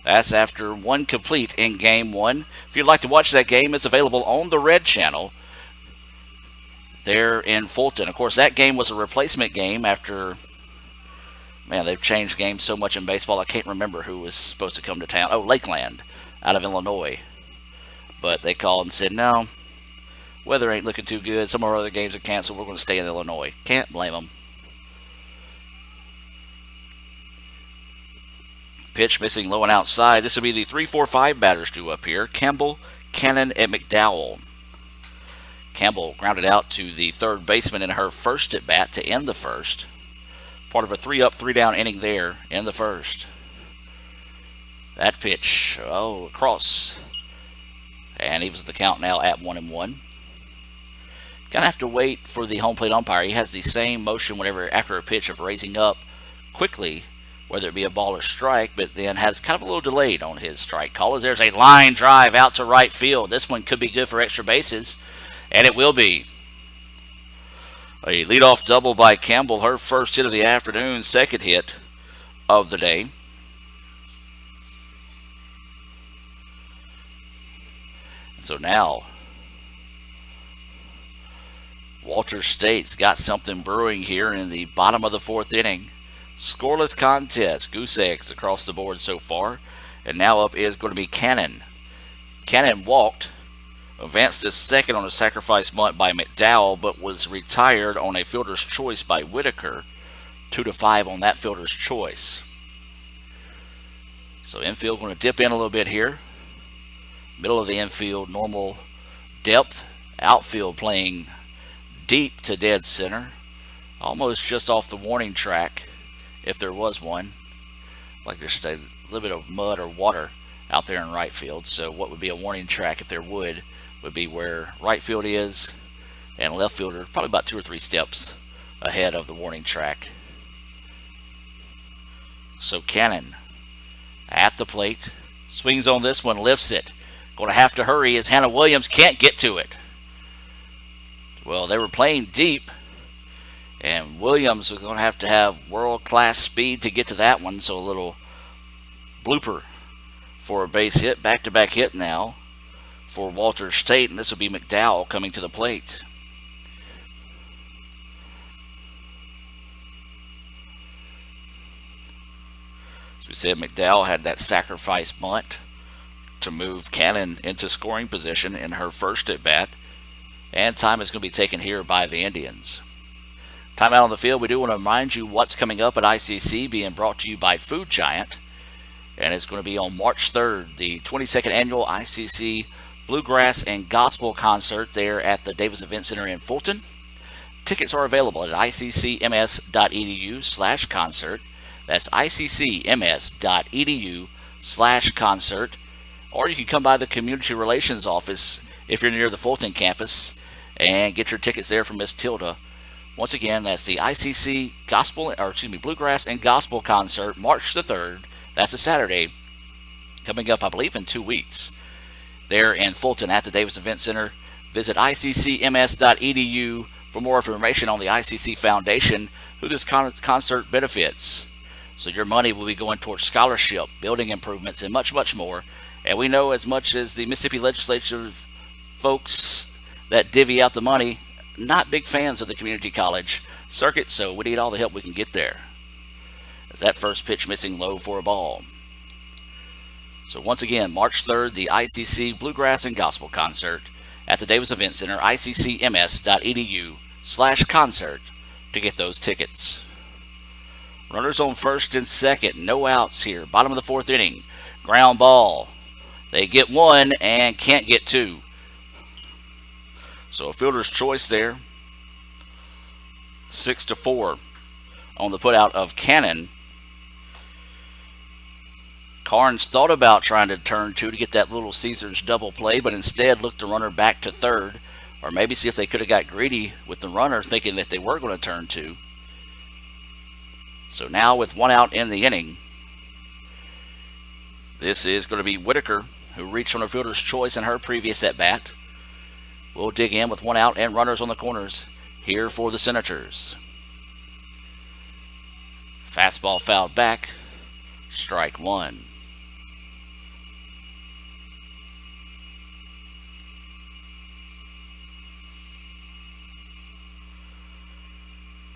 That's after 1 complete in game 1. If you'd like to watch that game, it's available on the Red channel there in Fulton. Of course, that game was a replacement game after, man, they've changed games so much in baseball, I can't remember who was supposed to come to town. Oh, Lakeland out of Illinois. But they called and said, no, weather ain't looking too good. Some of our other games are canceled. We're going to stay in Illinois. Can't blame them. pitch missing low and outside. This will be the 3-4-5 batters due up here. Campbell, Cannon, and McDowell. Campbell grounded out to the third baseman in her first at bat to end the first. Part of a 3-up, 3-down inning there in the first. That pitch, across. And he was the count now at 1-1. Kind of have to wait for the home plate umpire. He has the same motion whenever after a pitch of raising up quickly, whether it be a ball or strike, but then has kind of a little delayed on his strike call. As there's a line drive out to right field. This one could be good for extra bases, and it will be. A leadoff double by Campbell, her first hit of the afternoon, second hit of the day. So now, Walters State's got something brewing here in the bottom of the fourth inning. Scoreless contest, goose eggs across the board so far. And now up is going to be Cannon. Cannon walked, advanced to second on a sacrifice bunt by McDowell, but was retired on a fielder's choice by Whitaker. 2-5 on that fielder's choice. So infield going to dip in a little bit here. Middle of the infield, normal depth. Outfield playing deep to dead center. Almost just off the warning track, if there was one. Like there's a little bit of mud or water out there in right field. So what would be a warning track if there would be where right field is, and left fielder probably about 2 or 3 steps ahead of the warning track. So Cannon at the plate. Swings on this one, lifts it. Going to have to hurry as Hannah Williams can't get to it. Well, they were playing deep, and Williams was going to have world-class speed to get to that one, so a little blooper for a base hit. Back-to-back hit now for Walters State, and this will be McDowell coming to the plate. As we said, McDowell had that sacrifice bunt to move Cannon into scoring position in her first at-bat. And time is going to be taken here by the Indians. Timeout on the field. We do want to remind you what's coming up at ICC, being brought to you by Food Giant. And it's going to be on March 3rd, the 22nd annual ICC Bluegrass and Gospel Concert there at the Davis Event Center in Fulton. Tickets are available at iccms.edu/concert. That's iccms.edu/concert. Or you can come by the Community Relations Office if you're near the Fulton campus and get your tickets there from Miss Tilda. Once again, that's the ICC Bluegrass and Gospel Concert, March the 3rd. That's a Saturday, coming up, I believe, in 2 weeks. There in Fulton at the Davis Event Center. Visit iccms.edu for more information on the ICC Foundation, who this concert benefits. So your money will be going towards scholarship, building improvements, and much, much more. And we know as much as the Mississippi legislature folks that divvy out the money, not big fans of the community college circuit, so we need all the help we can get there. As that first pitch missing low for a ball. So once again, March 3rd, the ICC Bluegrass and Gospel Concert at the Davis Event Center, iccms.edu/concert to get those tickets. Runners on first and second, no outs here. Bottom of the fourth inning, ground ball. They get one and can't get two. So a fielder's choice there. 6-4 on the putout of Cannon. Carnes thought about trying to turn two to get that Little Caesars double play, but instead looked the runner back to third, or maybe see if they could have got greedy with the runner, thinking that they were going to turn two. So now with one out in the inning, this is going to be Whitaker, who reached on a fielder's choice in her previous at-bat. We'll dig in with one out and runners on the corners here for the Senators. Fastball fouled back, strike one.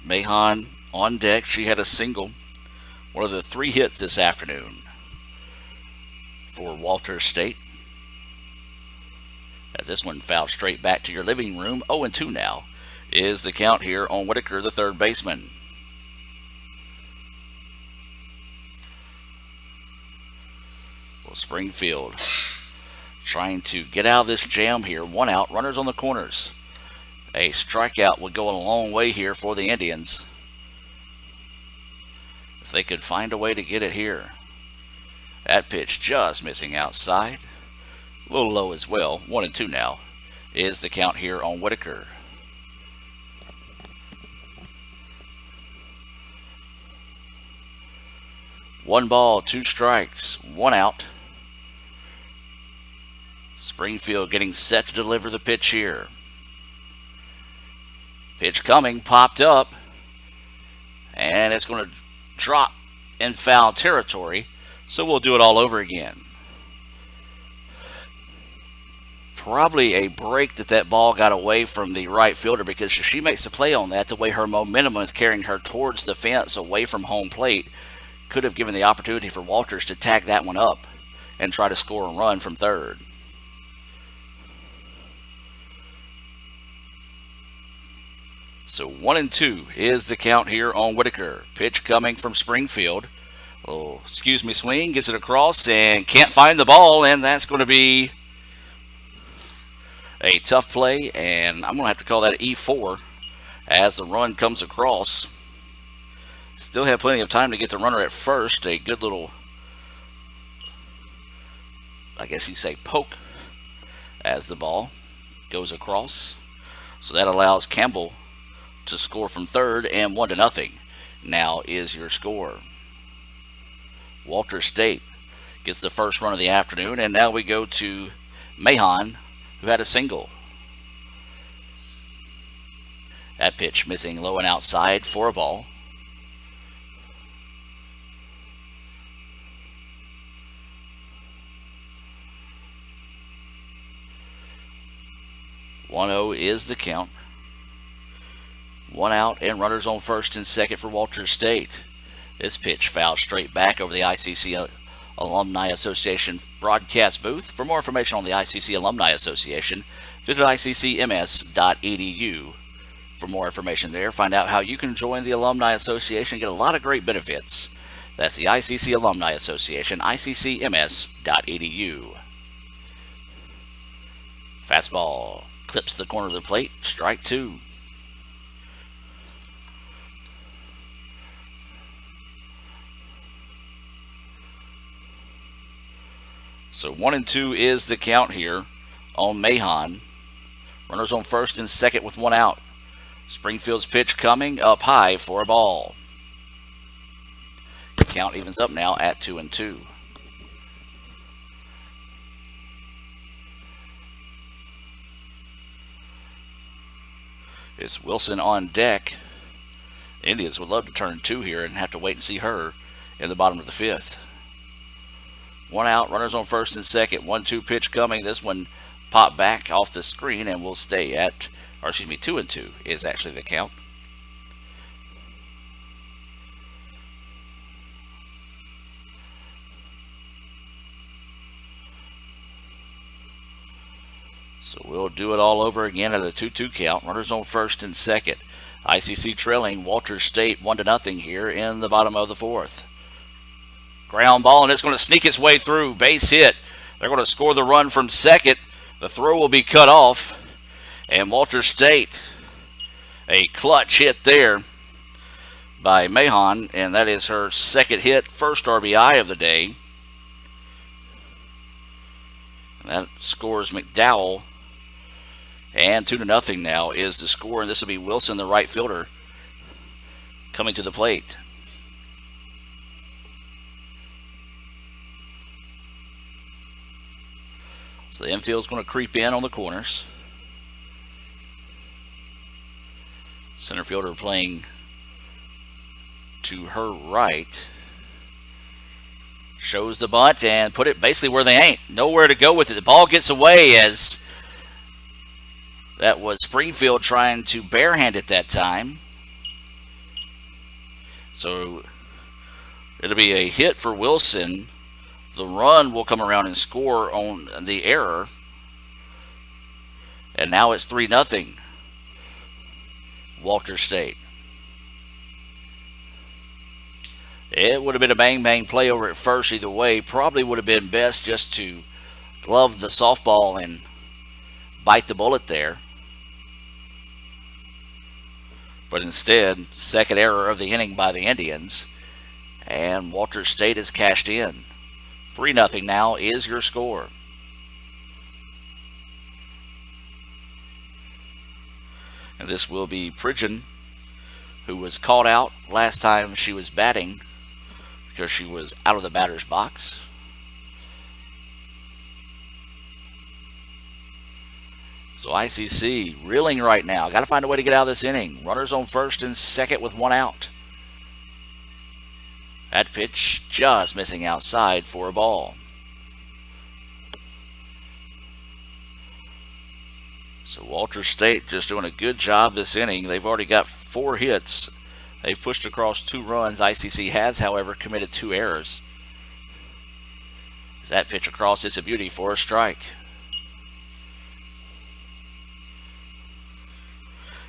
Mahon on deck. She had a single, one of the 3 hits this afternoon for Walters State. As this one fouled straight back to your living room. 0-2 now is the count here on Whitaker, the third baseman. Springfield trying to get out of this jam here. 1 out, runners on the corners. A strikeout would go a long way here for the Indians if they could find a way to get it here. That pitch just missing outside. A little low as well. 1-2 now is the count here on Whitaker. One ball, 2 strikes, 1 out. Springfield getting set to deliver the pitch here. Pitch coming, popped up, and it's going to drop in foul territory, so we'll do it all over again. Probably a break that ball got away from the right fielder, because if she makes the play on that, the way her momentum is carrying her towards the fence away from home plate, could have given the opportunity for Walters to tag that one up and try to score a run from third. So 1-2 is the count here on Whitaker. Pitch coming from Springfield. Oh, excuse me, swing, gets it across and can't find the ball, and that's going to be a tough play, and I'm going to have to call that E4 as the run comes across. Still have plenty of time to get the runner at first. A good little, I guess you'd say, poke as the ball goes across. So that allows Campbell to score from third, and 1-0 now is your score. Walters State gets the first run of the afternoon, and now we go to Mahon, who had a single. That pitch missing low and outside for a ball. "1-0 is the count. 1 out and runners on first and second for Walters State. This pitch fouled straight back over the ICC Alumni Association broadcast booth. For more information on the ICC Alumni Association, visit iccms.edu. For more information there, find out how you can join the Alumni Association and get a lot of great benefits. That's the ICC Alumni Association, iccms.edu. Fastball clips the corner of the plate, strike 2. So 1-2 is the count here on Mahon. Runners on first and second with 1 out. Springfield's pitch coming up high for a ball. The count evens up now at 2-2. It's Wilson on deck. Indians would love to turn 2 here and have to wait and see her in the bottom of the 5th. 1 out, runners on first and second. 1-2 pitch coming. This one popped back off the screen and will stay at, 2-2 is actually the count. So we'll do it all over again at a 2-2 count. Runners on first and second. ICC trailing Walters State 1-0 here in the bottom of the 4th. Ground ball, and it's going to sneak its way through. Base hit. They're going to score the run from second. The throw will be cut off. And Walters State, a clutch hit there by Mahon, and that is her second hit, first RBI of the day. And that scores McDowell. And 2-0 now is the score, and this will be Wilson, the right fielder, coming to the plate. So the infield's going to creep in on the corners. Center fielder playing to her right. Shows the bunt and put it basically where they ain't. Nowhere to go with it. The ball gets away as that was Springfield trying to barehand it that time. So it'll be a hit for Wilson. The run will come around and score on the error. And now it's 3-0. Walters State. It would have been a bang-bang play over at first either way. Probably would have been best just to glove the softball and bite the bullet there. But instead, second error of the inning by the Indians, and Walters State has cashed in. 3-0 now is your score. And this will be Pridgeon, who was called out last time she was batting because she was out of the batter's box. So ICC reeling right now. Got to find a way to get out of this inning. Runners on first and second with one out. That pitch just missing outside for a ball. So Walters State just doing a good job this inning. They've already got 4 hits. They've pushed across 2 runs. ICC has, however, committed 2 errors. As that pitch across is a beauty for a strike.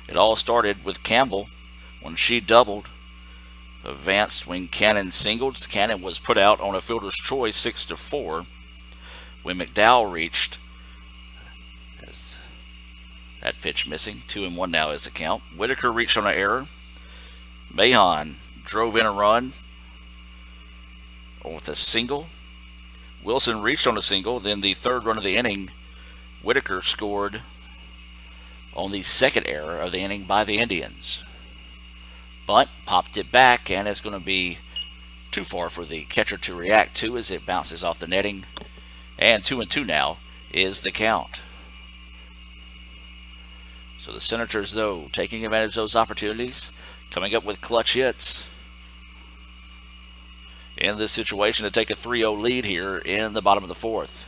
It all started with Campbell when she doubled. Advanced when Cannon singled. Cannon was put out on a fielder's choice 6-4 when McDowell reached. As that pitch missing. 2-1 now is the count. Whitaker reached on an error. Mahon drove in a run with a single. Wilson reached on a single. Then the third run of the inning, Whitaker scored on the second error of the inning by the Indians. Bunt popped it back, and it's going to be too far for the catcher to react to as it bounces off the netting. And 2-2 now is the count. So the Senators, though, taking advantage of those opportunities, coming up with clutch hits in this situation to take a 3-0 lead here in the bottom of the 4th.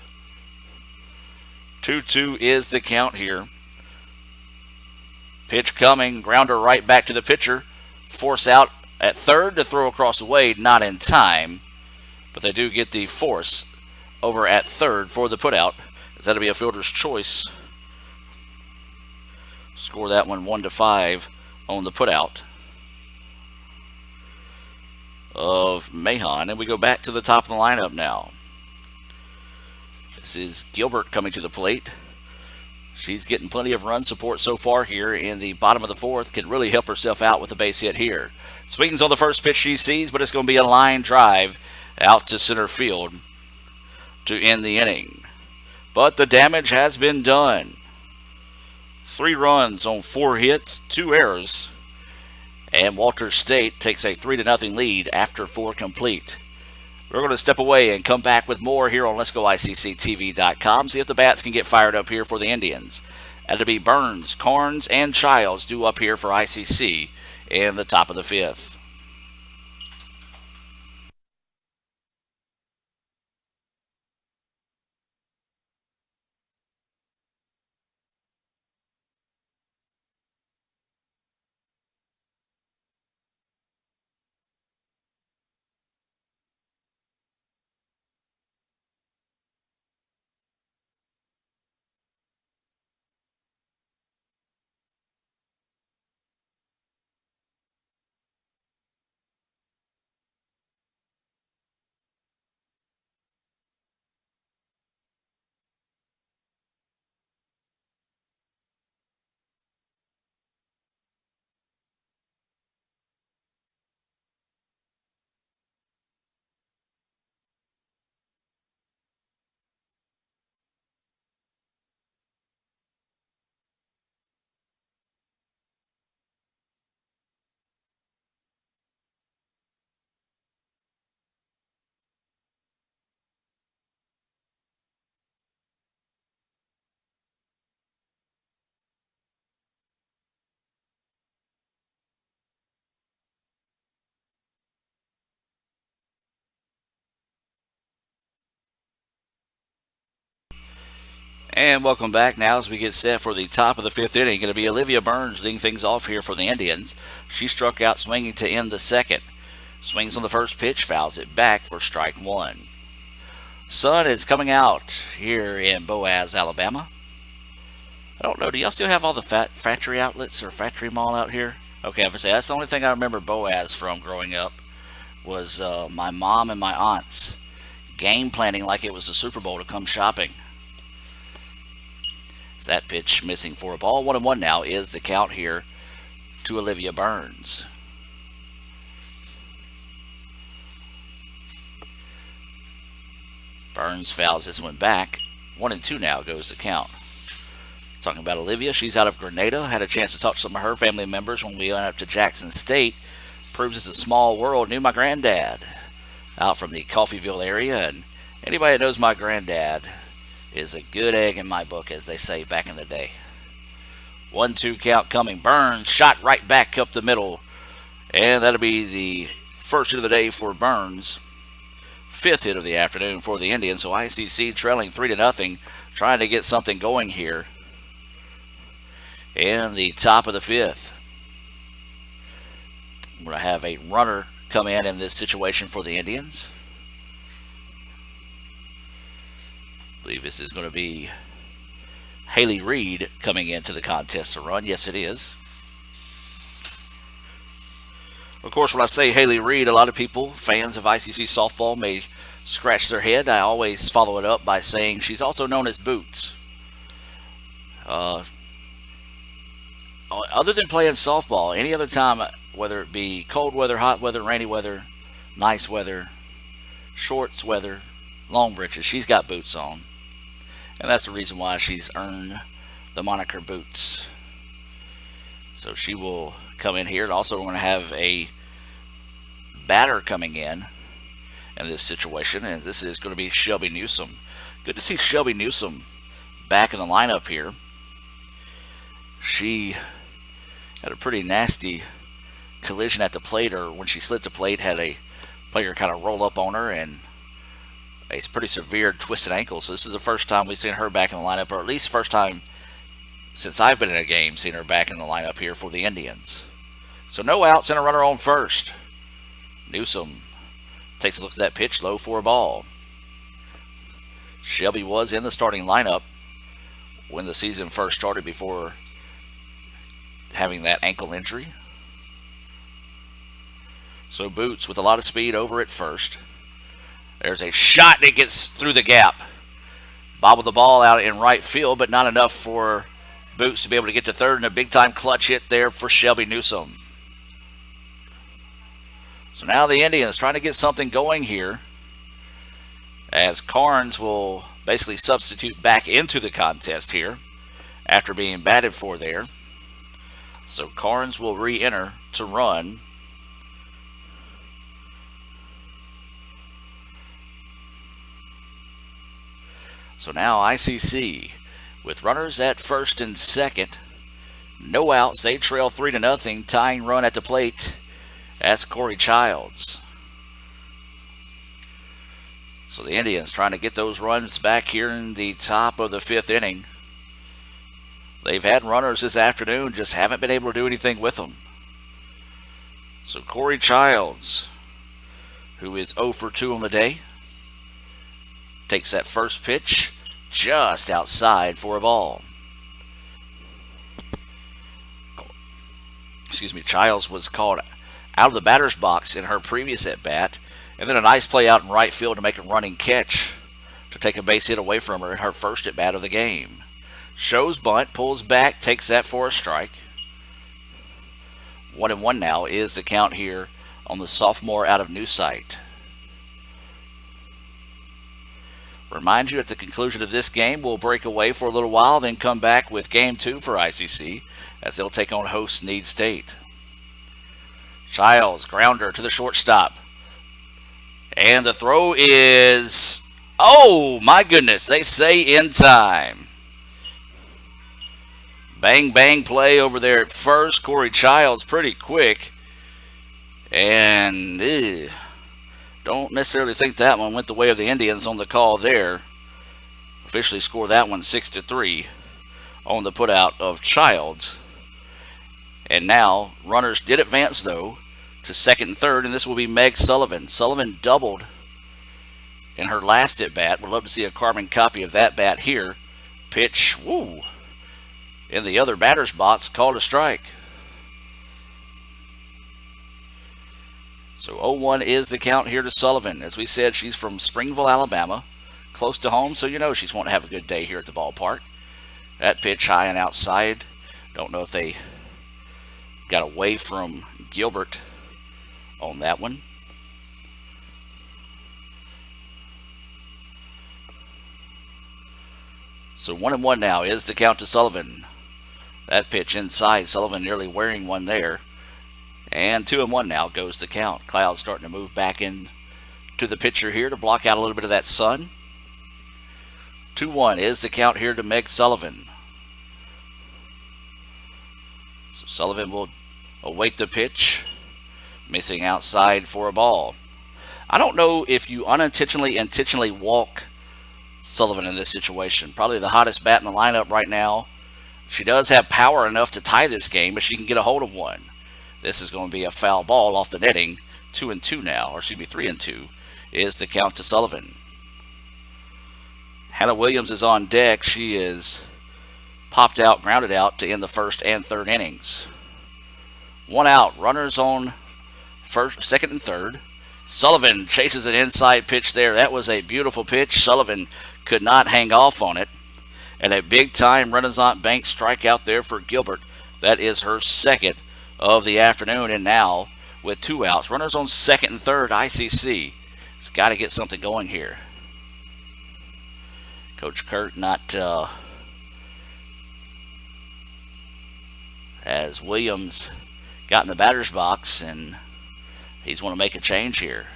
2-2 is the count here. Pitch coming, grounder right back to the pitcher. Force out at third to throw across the way, not in time. But they do get the force over at third for the putout. As that'll be a fielder's choice. Score that one 1-5 on the putout of Mahon. And we go back to the top of the lineup now. This is Gilbert coming to the plate. She's getting plenty of run support so far here in the bottom of the 4th. Can really help herself out with a base hit here. Swings on the first pitch she sees, but it's going to be a line drive out to center field to end the inning. But the damage has been done. 3 runs on 4 hits, 2 errors. And Walters State takes a 3-0 lead after 4 complete. We're going to step away and come back with more here on Let'sGoICCTV.com. See if the bats can get fired up here for the Indians. That'll be Burns, Carnes, and Childs due up here for ICC in the top of the 5th. And welcome back now as we get set for the top of the 5th inning. Going to be Olivia Burns leading things off here for the Indians. She struck out swinging to end the 2nd. Swings on the first pitch, fouls it back for strike 1. Sun is coming out here in Boaz, Alabama. I don't know, do y'all still have all the factory outlets or factory mall out here? Okay, I would say that's the only thing I remember Boaz from growing up. was my mom and my aunts game planning like it was the Super Bowl to come shopping. That pitch missing for a ball. 1-1 now is the count here to Olivia Burns. Burns fouls this one back. 1-2 now goes the count. Talking about Olivia, she's out of Grenada. Had a chance to talk to some of her family members when we went up to Jackson State. Proves it's a small world. Knew my granddad out from the Coffeyville area, and anybody that knows my granddad is a good egg in my book, as they say back in the day. 1-2 count coming. Burns shot right back up the middle, and that'll be the first hit of the day for Burns. 5th hit of the afternoon for the Indians. So ICC trailing 3-0, trying to get something going here in the top of the 5th. We're going to have a runner come in this situation for the Indians. I believe this is going to be Haley Reed coming into the contest to run. Yes, it is. Of course, when I say Haley Reed, a lot of people, fans of ICC softball, may scratch their head. I always follow it up by saying she's also known as Boots. Other than playing softball, any other time, whether it be cold weather, hot weather, rainy weather, nice weather, shorts weather, long breeches, she's got boots on. And that's the reason why she's earned the moniker Boots. So she will come in here. And also we're going to have a batter coming in this situation. And this is going to be Shelby Newsom. Good to see Shelby Newsom back in the lineup here. She had a pretty nasty collision at the plate, or when she slid the plate, had a player kind of roll up on her and a pretty severe twisted ankle. So this is the first time we've seen her back in the lineup, or at least first time since I've been in a game seeing her back in the lineup here for the Indians. So no outs and a runner on first. Newsom takes a look at that pitch, low for a ball. Shelby was in the starting lineup when the season first started before having that ankle injury. So Boots with a lot of speed over at first. There's a shot that gets through the gap. Bobbled the ball out in right field, but not enough for Boots to be able to get to third, and a big-time clutch hit there for Shelby Newsom. So now the Indians trying to get something going here, as Carnes will basically substitute back into the contest here after being batted for there. So Carnes will re-enter to run. So now ICC with runners at first and second. No outs. They trail 3-0. Tying run at the plate. That's Corey Childs. So the Indians trying to get those runs back here in the top of the 5th inning. They've had runners this afternoon, just haven't been able to do anything with them. So Corey Childs, who is 0 for 2 on the day, takes that first pitch just outside for a ball. Childs was called out of the batter's box in her previous at-bat, and then a nice play out in right field to make a running catch to take a base hit away from her in her first at-bat of the game. Shows bunt, pulls back, takes that for a strike. 1-1 now is the count here on the sophomore out of New Site. Remind you, at the conclusion of this game, we'll break away for a little while, then come back with Game 2 for ICC as they'll take on host Snead State. Childs, grounder to the shortstop. And the throw is, oh my goodness, they say in time. Bang, bang play over there at first. Corey Childs pretty quick. And don't necessarily think that one went the way of the Indians on the call there. Officially score that one 6-3 on the putout of Childs. And now runners did advance, though, to second and third, and this will be Meg Sullivan. Sullivan doubled in her last at-bat. We'd love to see a carbon copy of that bat here. Pitch, woo, in the other batter's box, called a strike. So 0-1 is the count here to Sullivan. As we said, she's from Springville, Alabama, close to home, so you know she's wanting to have a good day here at the ballpark. That pitch high and outside. Don't know if they got away from Gilbert on that one. So 1-1 now is the count to Sullivan. That pitch inside, Sullivan nearly wearing one there. And 2-1 now goes the count. Clouds starting to move back in to the pitcher here to block out a little bit of that sun. 2-1 is the count here to Meg Sullivan. So Sullivan will await the pitch. Missing outside for a ball. I don't know if you intentionally walk Sullivan in this situation. Probably the hottest bat in the lineup right now. She does have power enough to tie this game, but she can get a hold of one. This is going to be a foul ball off the netting. 2-2 now, or excuse me, 3-2 is the count to Sullivan. Hannah Williams is on deck. She is popped out, grounded out to end the first and third innings. One out, runners on first, second, and third. Sullivan chases an inside pitch there. That was a beautiful pitch. Sullivan could not hang off on it. And a big-time Renaissance Bank strikeout there for Gilbert. That is her second of the afternoon. And now, with two outs, runners on second and third, ICC has got to get something going here. Coach Kurt not as Williams got in the batter's box, and he's going to make a change here.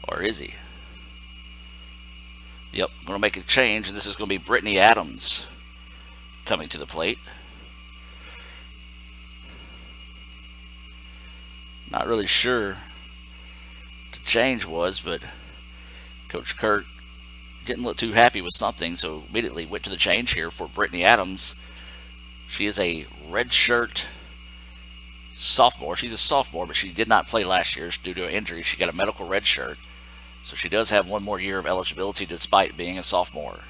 Or is he? Yep, going to make a change, and this is going to be Britney Adams coming to the plate. Not really sure what the change was, but Coach Kurt didn't look too happy with something, so immediately went to the change here for Britney Adams. She is a redshirt sophomore. She's a sophomore, but she did not play last year due to an injury. She got a medical redshirt, so she does have one more year of eligibility despite being a sophomore.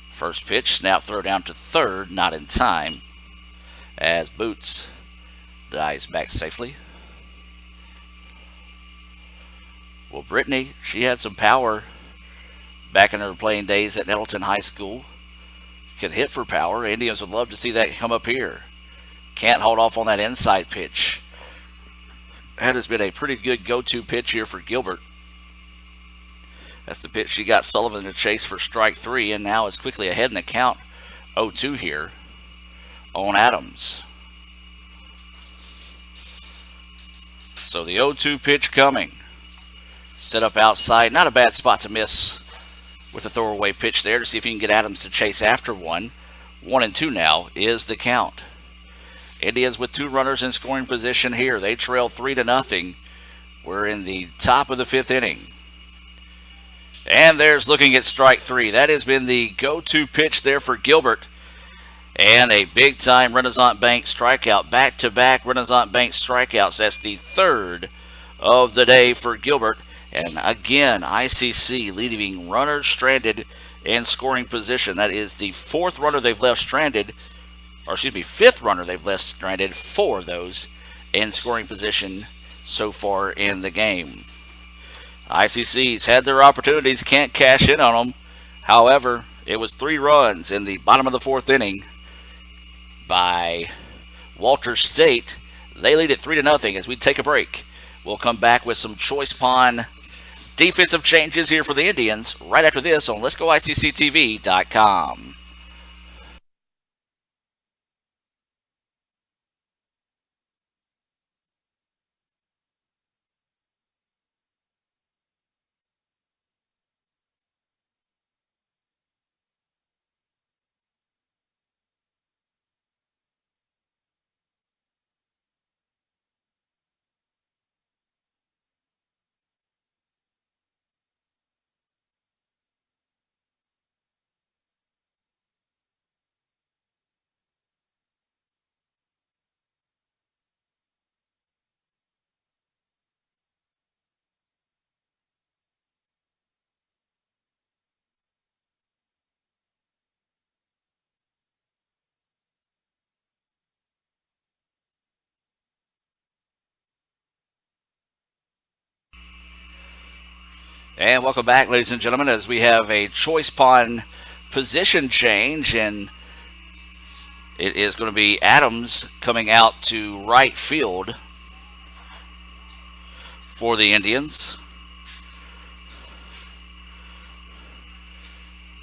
First pitch, snap throw down to third, not in time, as Boots dives back safely. Well, Brittany, she had some power back in her playing days at Nettleton High School. Can hit for power. Indians would love to see that come up here. Can't hold off on that inside pitch. That has been a pretty good go-to pitch here for Gilbert. That's the pitch she got Sullivan to chase for strike three, and now is quickly ahead in the count. 0-2 here on Adams. So the 0-2 pitch coming. Set up outside. Not a bad spot to miss with a throwaway pitch there to see if you can get Adams to chase after one. 1-2 now is the count. Indians with two runners in scoring position here. They trail 3-0. We're in the top of the fifth inning. And there's looking at strike three. That has been the go-to pitch there for Gilbert. And a big-time Renaissance Bank strikeout. Back-to-back Renaissance Bank strikeouts. That's the third of the day for Gilbert. And again, ICC leaving runners stranded in scoring position. That is the fourth runner they've left stranded, or excuse me, fifth runner they've left stranded, four of those in scoring position so far in the game. ICC's had their opportunities, can't cash in on them. However, it was 3 runs in the bottom of the fourth inning by Walters State. They lead it 3-0 as we take a break. We'll come back with some Choice Pond defensive changes here for the Indians right after this on Let'sGoICCTV.com. And welcome back, ladies and gentlemen, as we have a choice pawn position change, and it is going to be Adams coming out to right field for the Indians.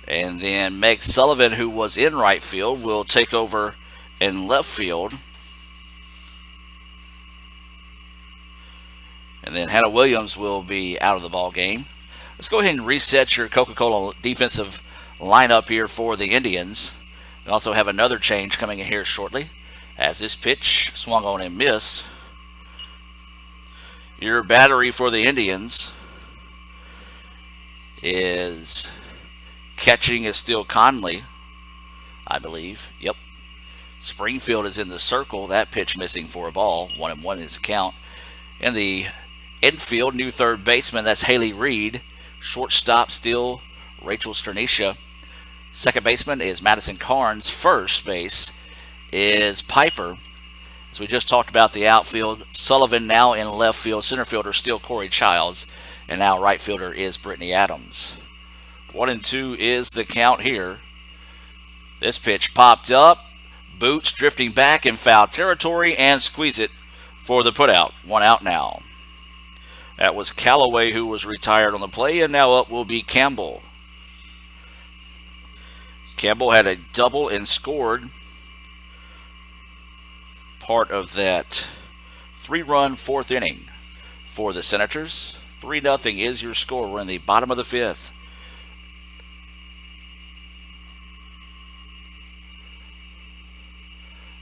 And then Meg Sullivan, who was in right field, will take over in left field. And then Hannah Williams will be out of the ball game. Let's go ahead and reset your Coca-Cola defensive lineup here for the Indians. We also have another change coming in here shortly, as this pitch swung on and missed. Your battery for the Indians is catching is still Conley, I believe. Yep. Springfield is in the circle. That pitch missing for a ball. 1-1 is the count. In the infield, new third baseman, that's Haley Reed. Shortstop still Rachel Sternisha. Second baseman is Madison Carnes. First base is Piper. As we just talked about the outfield, Sullivan now in left field. Center fielder still Corey Childs. And now right fielder is Britney Adams. 1-2 is the count here. This pitch popped up. Boots drifting back in foul territory and squeeze it for the putout. 1 out now. That was Callaway who was retired on the play, and now up will be Campbell. Campbell had a double and scored part of that 3-run fourth inning for the Senators. 3-0 is your score. We're in the bottom of the fifth.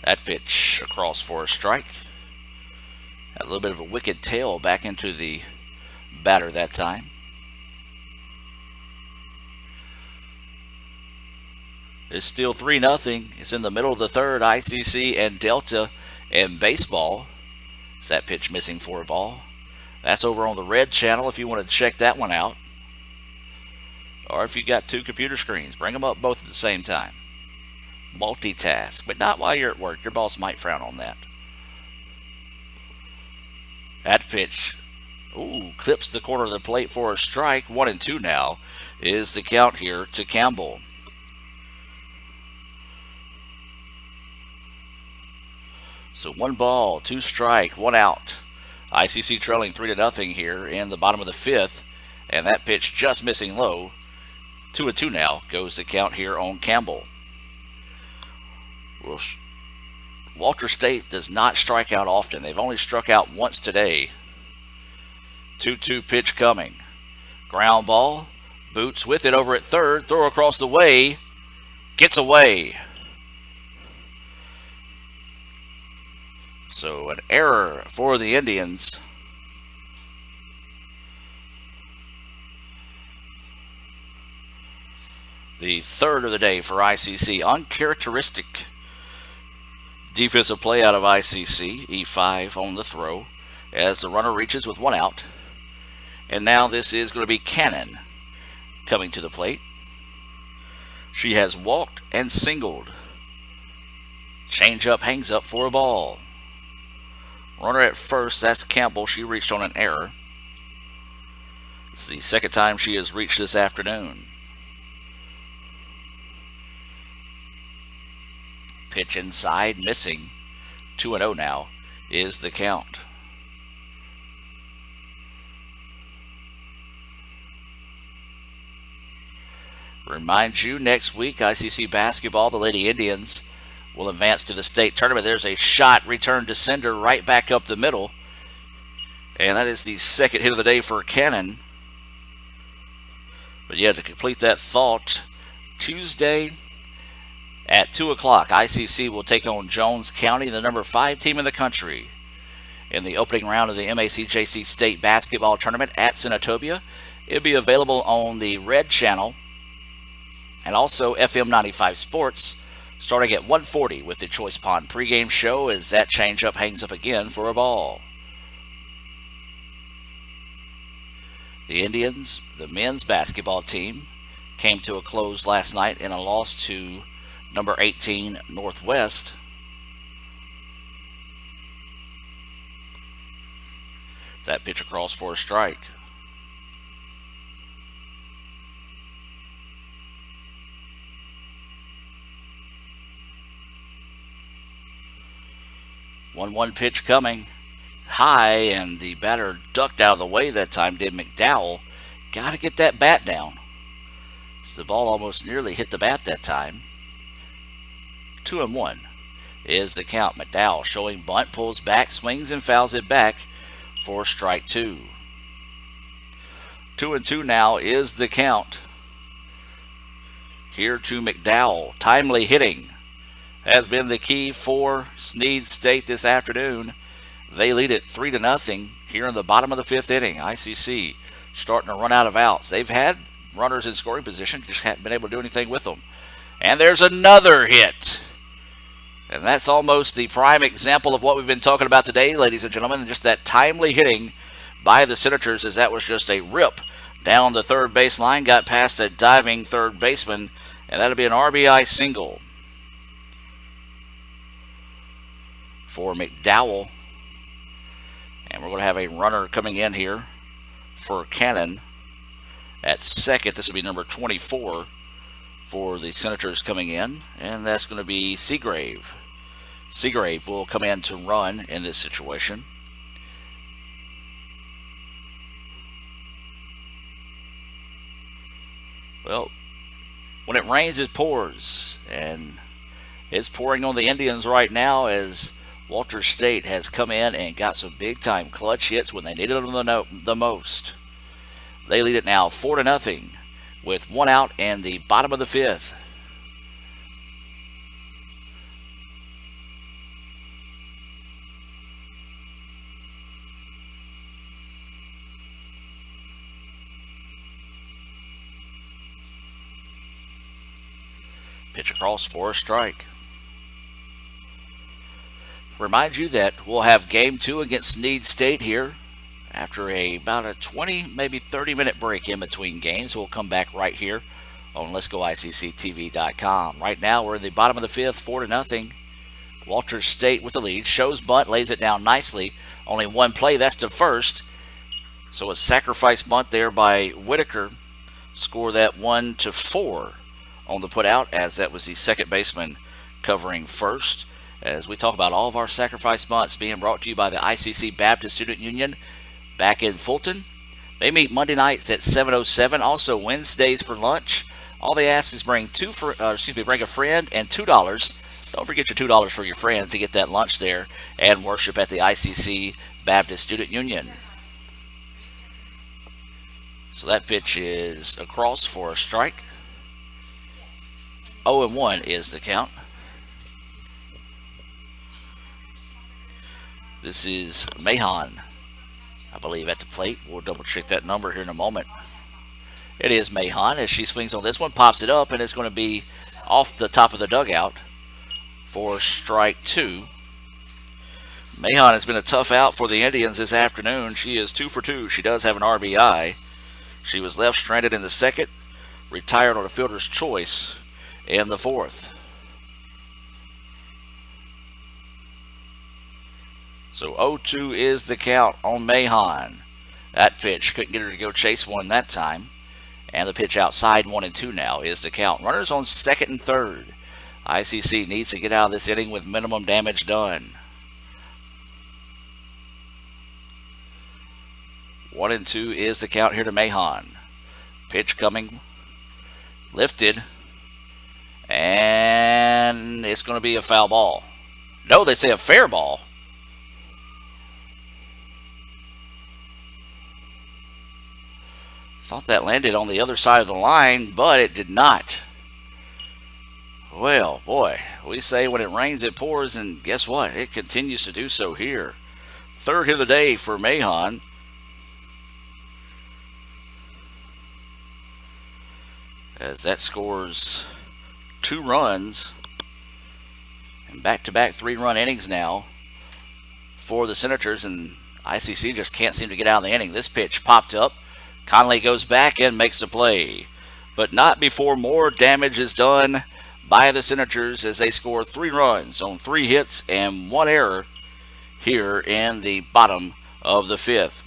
That pitch across for a strike. Had a little bit of a wicked tail back into the batter that time. It's still 3-0. It's in the middle of the third. ICC and Delta and baseball. It's that pitch missing for a ball. That's over on the red channel if you want to check that one out. Or if you got two computer screens, bring them up both at the same time. Multitask, but not while you're at work. Your boss might frown on that. That pitch, clips the corner of the plate for a strike. 1-2 now is the count here to Campbell. So 1 ball, 2 strike, 1 out. ICC trailing 3-0 here in the bottom of the fifth, and that pitch just missing low. 2-2 now goes the count here on Campbell. Walter State does not strike out often. They've only struck out once today. 2-2 pitch coming. Ground ball. Boots with it over at third. Throw across the way. Gets away. So an error for the Indians. The third of the day for ICC. Uncharacteristic defensive play out of ICC. E5 on the throw as the runner reaches with 1 out. And now this is going to be Cannon coming to the plate. She has walked and singled. Changeup hangs up for a ball. Runner at first, that's Campbell. She reached on an error. It's the second time she has reached this afternoon. Pitch inside, missing. 2-0 now is the count. Remind you, next week, ICC basketball, the Lady Indians will advance to the state tournament. There's a shot returned to sender right back up the middle. And that is the second hit of the day for Cannon. But yeah, to complete that thought, Tuesday at 2 o'clock, ICC will take on Jones County, the number 5 team in the country, in the opening round of the MACJC State Basketball Tournament at Senatobia. It'll be available on the Red Channel and also FM 95 Sports, starting at 1:40 with the Choice Pond pregame show as that changeup hangs up again for a ball. The Indians, the men's basketball team, came to a close last night in a loss to number 18 Northwest. That pitch across for a strike. 1-1 pitch coming high, and the batter ducked out of the way that time, did McDowell. Got to get that bat down. So the ball almost nearly hit the bat that time. 2-1 is the count. McDowell showing bunt, pulls back, swings and fouls it back for strike 2. 2-2 now is the count. Here to McDowell. Timely hitting has been the key for Snead State this afternoon. They lead it 3-0 here in the bottom of the 5th inning. ICC starting to run out of outs. They've had runners in scoring position, just haven't been able to do anything with them. And there's another hit. And that's almost the prime example of what we've been talking about today, ladies and gentlemen. Just that timely hitting by the Senators, as that was just a rip down the third base line, got past a diving third baseman, and that'll be an RBI single for McDowell. And we're going to have a runner coming in here for Cannon at second. This will be number 24 for the Senators coming in, and that's going to be Seagrave. Seagrave will come in to run in this situation. Well, when it rains, it pours, and it's pouring on the Indians right now as Walters State has come in and got some big-time clutch hits when they needed them the most. They lead it now 4-0 with 1 out and the bottom of the 5th. Pitch across for a strike. Remind you that we'll have game 2 against Snead State here after about a 20, maybe 30-minute break in between games. We'll come back right here on Let'sGoICCTV.com. Right now, we're in the bottom of the 5th, 4-0. Walters State with the lead. Shows bunt, lays it down nicely. Only one play, that's to first. So a sacrifice bunt there by Whitaker. Score that 1-4 on the putout, as that was the second baseman covering first. As we talk about all of our sacrifice bunts being brought to you by the ICC Baptist Student Union back in Fulton. They meet Monday nights at 7:07. Also Wednesdays for lunch. All they ask is bring bring a friend and $2. Don't forget your $2 for your friend to get that lunch there and worship at the ICC Baptist Student Union. So that pitch is across for a strike. 0-1 is the count. This is Mahon, I believe, at the plate. We'll double check that number here in a moment. It is Mahon as she swings on this one, pops it up, and it's going to be off the top of the dugout for strike 2. Mahon has been a tough out for the Indians this afternoon. She is 2 for 2. She does have an RBI. She was left stranded in the second, retired on a fielder's choice in the 4th. So 0-2 is the count on Mahon. That pitch couldn't get her to go chase one that time. And the pitch outside 1-2 now is the count. Runners on second and third. ICC needs to get out of this inning with minimum damage done. 1-2 is the count here to Mahon. Pitch coming. Lifted. And it's going to be a foul ball. No, they say a fair ball. Thought that landed on the other side of the line, but it did not. Well, boy, we say when it rains, it pours, and guess what? It continues to do so here. Third hit of the day for Mahon. As that scores 2 runs. And back-to-back 3-run innings now for the Senators, and ICC just can't seem to get out of the inning. This pitch popped up. Conley goes back and makes the play, but not before more damage is done by the Senators as they score 3 runs on 3 hits and 1 error here in the bottom of the 5th.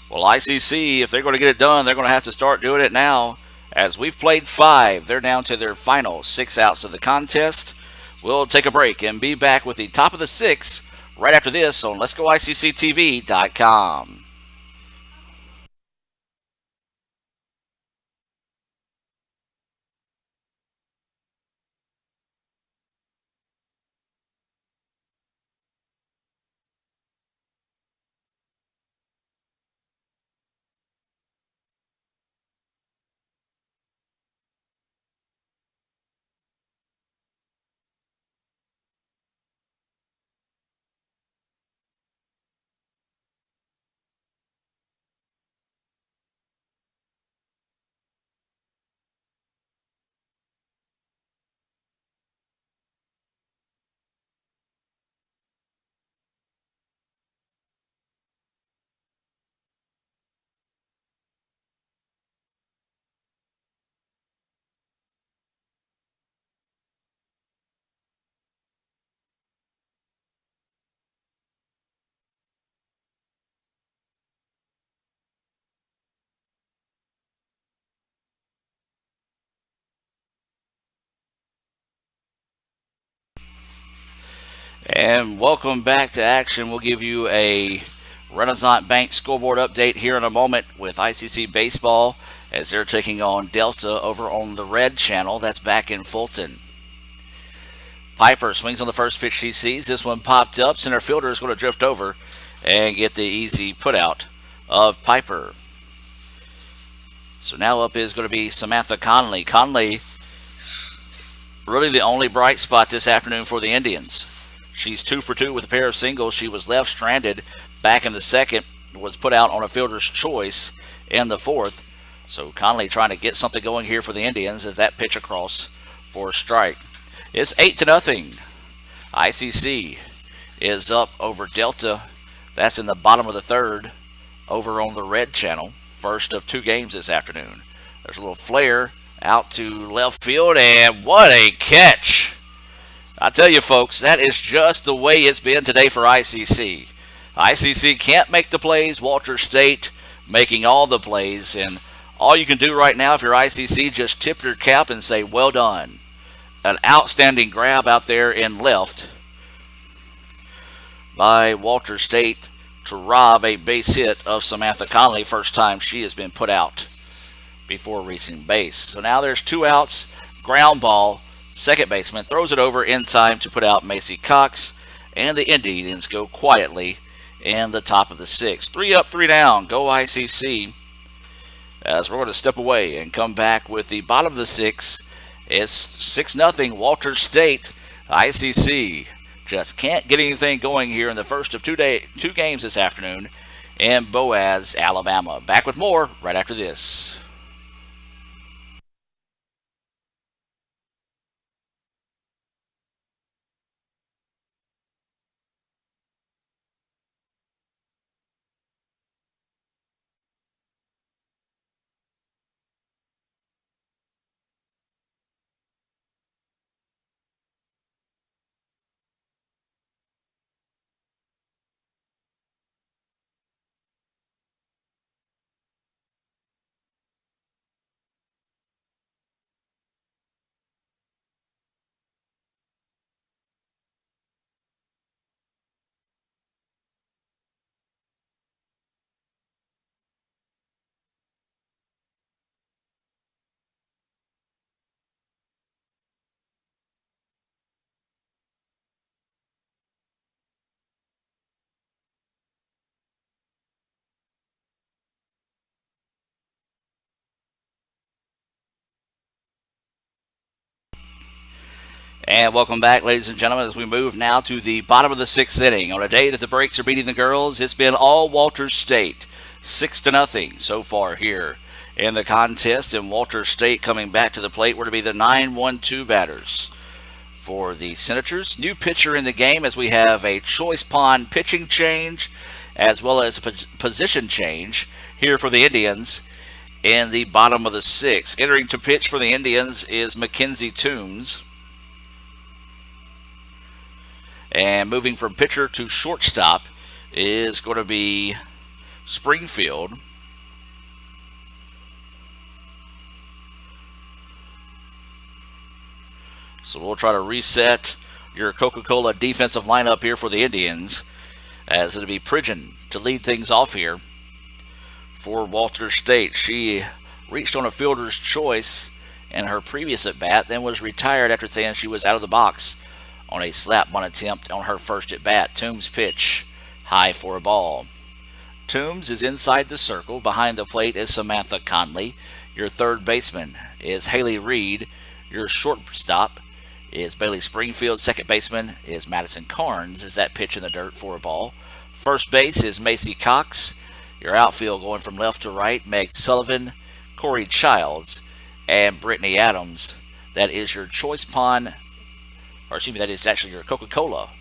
Well, ICC, if they're going to get it done, they're going to have to start doing it now. As we've played 5, they're down to their final 6 outs of the contest. We'll take a break and be back with the top of the 6th right after this on Let'sGoICCTV.com. And welcome back to action. We'll give you a Renaissance Bank scoreboard update here in a moment with ICC Baseball as they're taking on Delta over on the Red Channel. That's back in Fulton. Piper swings on the first pitch he sees. This one popped up. Center fielder is going to drift over and get the easy putout of Piper. So now up is going to be Samantha Conley. Conley, really the only bright spot this afternoon for the Indians. She's 2 for 2 with a pair of singles. She was left stranded back in the second, was put out on a fielder's choice in the fourth. So Conley trying to get something going here for the Indians as that pitch across for a strike. It's 8-0. ICC is up over Delta. That's in the bottom of the third over on the Red Channel. First of 2 games this afternoon. There's a little flare out to left field, and what a catch! I tell you, folks, that is just the way it's been today for ICC. ICC can't make the plays. Walter State making all the plays. And all you can do right now if you're ICC, just tip your cap and say, well done. An outstanding grab out there in left by Walter State to rob a base hit of Samantha Conley. First time she has been put out before reaching base. So now there's 2 outs, ground ball. Second baseman throws it over in time to put out Macy Cox, and the Indians go quietly in the top of the 6th. 3 up, 3 down. Go ICC. As we're going to step away and come back with the bottom of the 6th. It's 6-0 Walter State. ICC just can't get anything going here in the first of 2 games this afternoon in Boaz, Alabama. Back with more right after this. And welcome back, ladies and gentlemen, as we move now to the bottom of the 6th inning. On a day that the Breaks are beating the girls, it's been all Walter State. 6-0 so far here in the contest. And Walter State coming back to the plate were to be the 9-1-2 batters for the Senators. New pitcher in the game as we have a choice pawn pitching change as well as a position change here for the Indians in the bottom of the 6th. Entering to pitch for the Indians is Mackenzie Toombs. And moving from pitcher to shortstop is going to be Springfield. So we'll try to reset your Coca-Cola defensive lineup here for the Indians, as it'll be Pridgeon to lead things off here for Walters State. She reached on a fielder's choice in her previous at-bat, then was retired after saying she was out of the box on a slap bunt attempt on her first at-bat. Toombs' pitch, high for a ball. Toombs is inside the circle. Behind the plate is Samantha Conley. Your third baseman is Haley Reed. Your shortstop is Bailey Springfield. Second baseman is Madison Carnes. Is that pitch in the dirt for a ball? First base is Macy Cox. Your outfield going from left to right, Meg Sullivan, Corey Childs, and Britney Adams. That is your Choice Pond, or excuse me, that is actually your Coca-Cola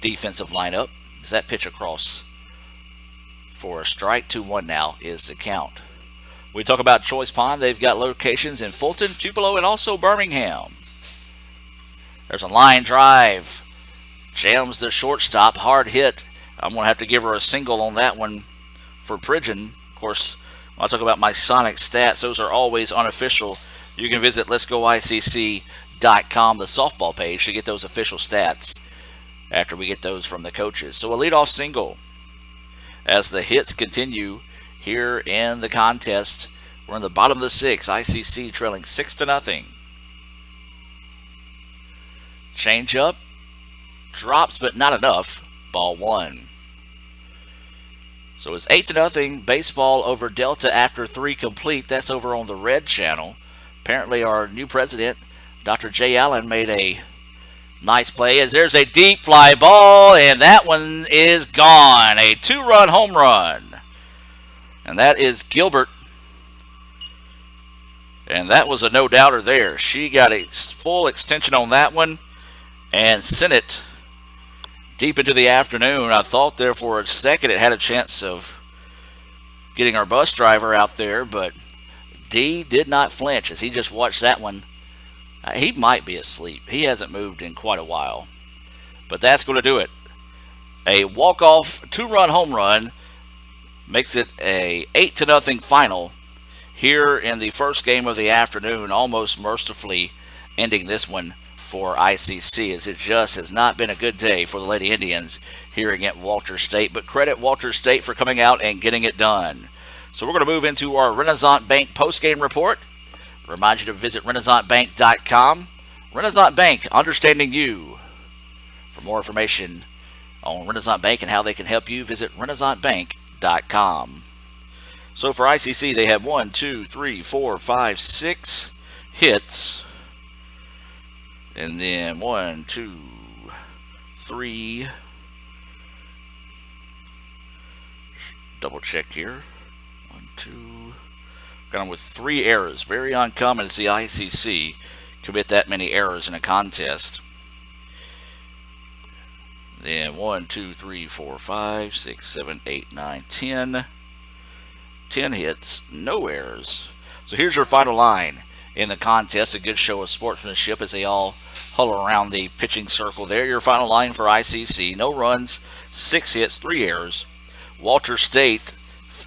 defensive lineup. Is that pitch across for a strike? 2-1 now is the count. We talk about Choice Pond. They've got locations in Fulton, Tupelo, and also Birmingham. There's a line drive. Jams the shortstop. Hard hit. I'm going to have to give her a single on that one for Pridgeon. Of course, when I talk about my Sonic stats, those are always unofficial. You can visit letsgoicc.com, the softball page, to get those official stats after we get those from the coaches. So a leadoff single as the hits continue here in the contest. We're in the bottom of the sixth. ICC trailing 6-0. Change up. Drops, but not enough. Ball one. So it's 8-0 baseball over Delta after 3 complete. That's over on the Red Channel. Apparently our new president, Dr. Jay Allen, made a nice play as there's a deep fly ball, and that one is gone. A 2-run home run. And that is Gilbert. And that was a no-doubter there. She got a full extension on that one and sent it deep into the afternoon. I thought there for a second it had a chance of getting our bus driver out there, but D did not flinch as he just watched that one. He might be asleep. He hasn't moved in quite a while. But that's going to do it. A walk-off 2-run home run makes it a 8-0 final here in the first game of the afternoon, almost mercifully ending this one for ICC, as it just has not been a good day for the Lady Indians here against Walters State. But credit Walters State for coming out and getting it done. So we're going to move into our Renaissance Bank postgame report. Remind you to visit RenaissanceBank.com. Renaissance Bank, understanding you. For more information on Renaissance Bank and how they can help you, visit RenaissanceBank.com. So for ICC, they have 1, 2, 3, 4, 5, 6 hits. And then 1, 2, 3. Double check here. 1, 2. Got them with 3 errors. Very uncommon to see ICC commit that many errors in a contest. Then 1, 2, 3, 4, 5, 6, 7, 8, 9, 10. 10 hits, no errors. So here's your final line in the contest. A good show of sportsmanship as they all huddle around the pitching circle there. Your final line for ICC: no runs, 6 hits, 3 errors. Walters State,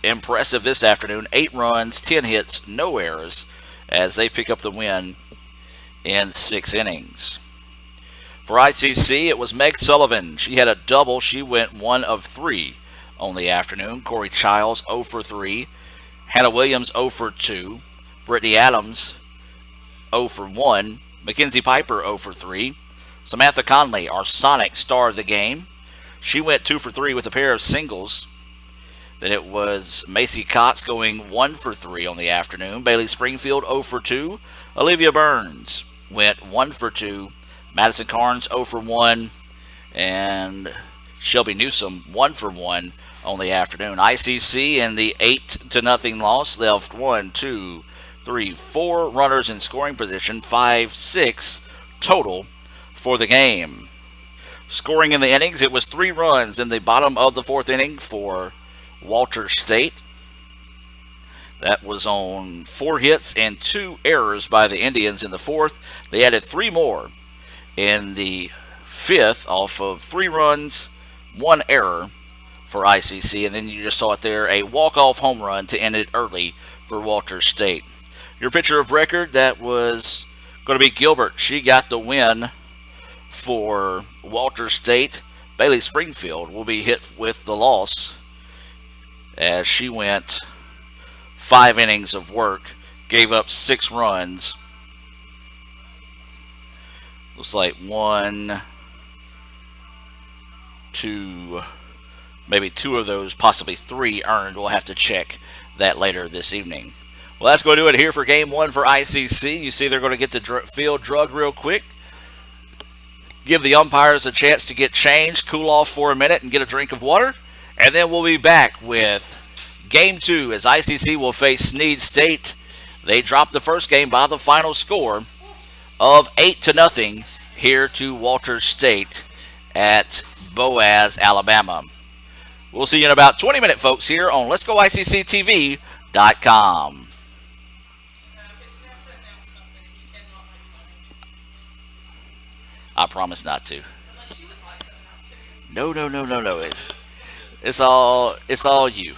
impressive this afternoon: 8 runs, 10 hits, no errors, as they pick up the win in 6 innings. For ICC, it was Meg Sullivan. She had a double. She went 1 of 3 on the afternoon. Corey Childs 0 for 3. Hannah Williams 0 for 2. Britney Adams 0 for 1. Mackenzie Piper 0 for 3. Samantha Conley, our Sonic star of the game, she went 2 for 3 with a pair of singles. Then it was Macy Cox going 1 for 3 on the afternoon. Bailey Springfield 0 for 2. Olivia Burns went 1 for 2. Madison Carnes 0 for 1. And Shelby Newsom 1 for 1 on the afternoon. ICC in the 8-0 loss left 1, 2, 3, 4 runners in scoring position, 5, 6 total for the game. Scoring in the innings, it was 3 runs in the bottom of the 4th inning for Walters State. That was on 4 hits and 2 errors by the Indians in the 4th. They added 3 more in the 5th off of 3 runs, 1 error for ICC, and then you just saw it there, a walk-off home run to end it early for Walters State. Your pitcher of record, that was going to be Gilbert. She got the win for Walter State. Bailey Springfield will be hit with the loss as she went 5 innings of work, gave up 6 runs. Looks like 1, 2, maybe 2 of those, possibly 3 earned. We'll have to check that later this evening. Well, that's going to do it here for game 1 for ICC. You see they're going to get the field drugged real quick. Give the umpires a chance to get changed, cool off for a minute, and get a drink of water. And then we'll be back with game 2 as ICC will face Snead State. They dropped the first game by the final score of 8-0 here to Walter State at Boaz, Alabama. We'll see you in about 20 minutes, folks, here on Let'sGoICCTV.com. I promise not to. No. It's all you.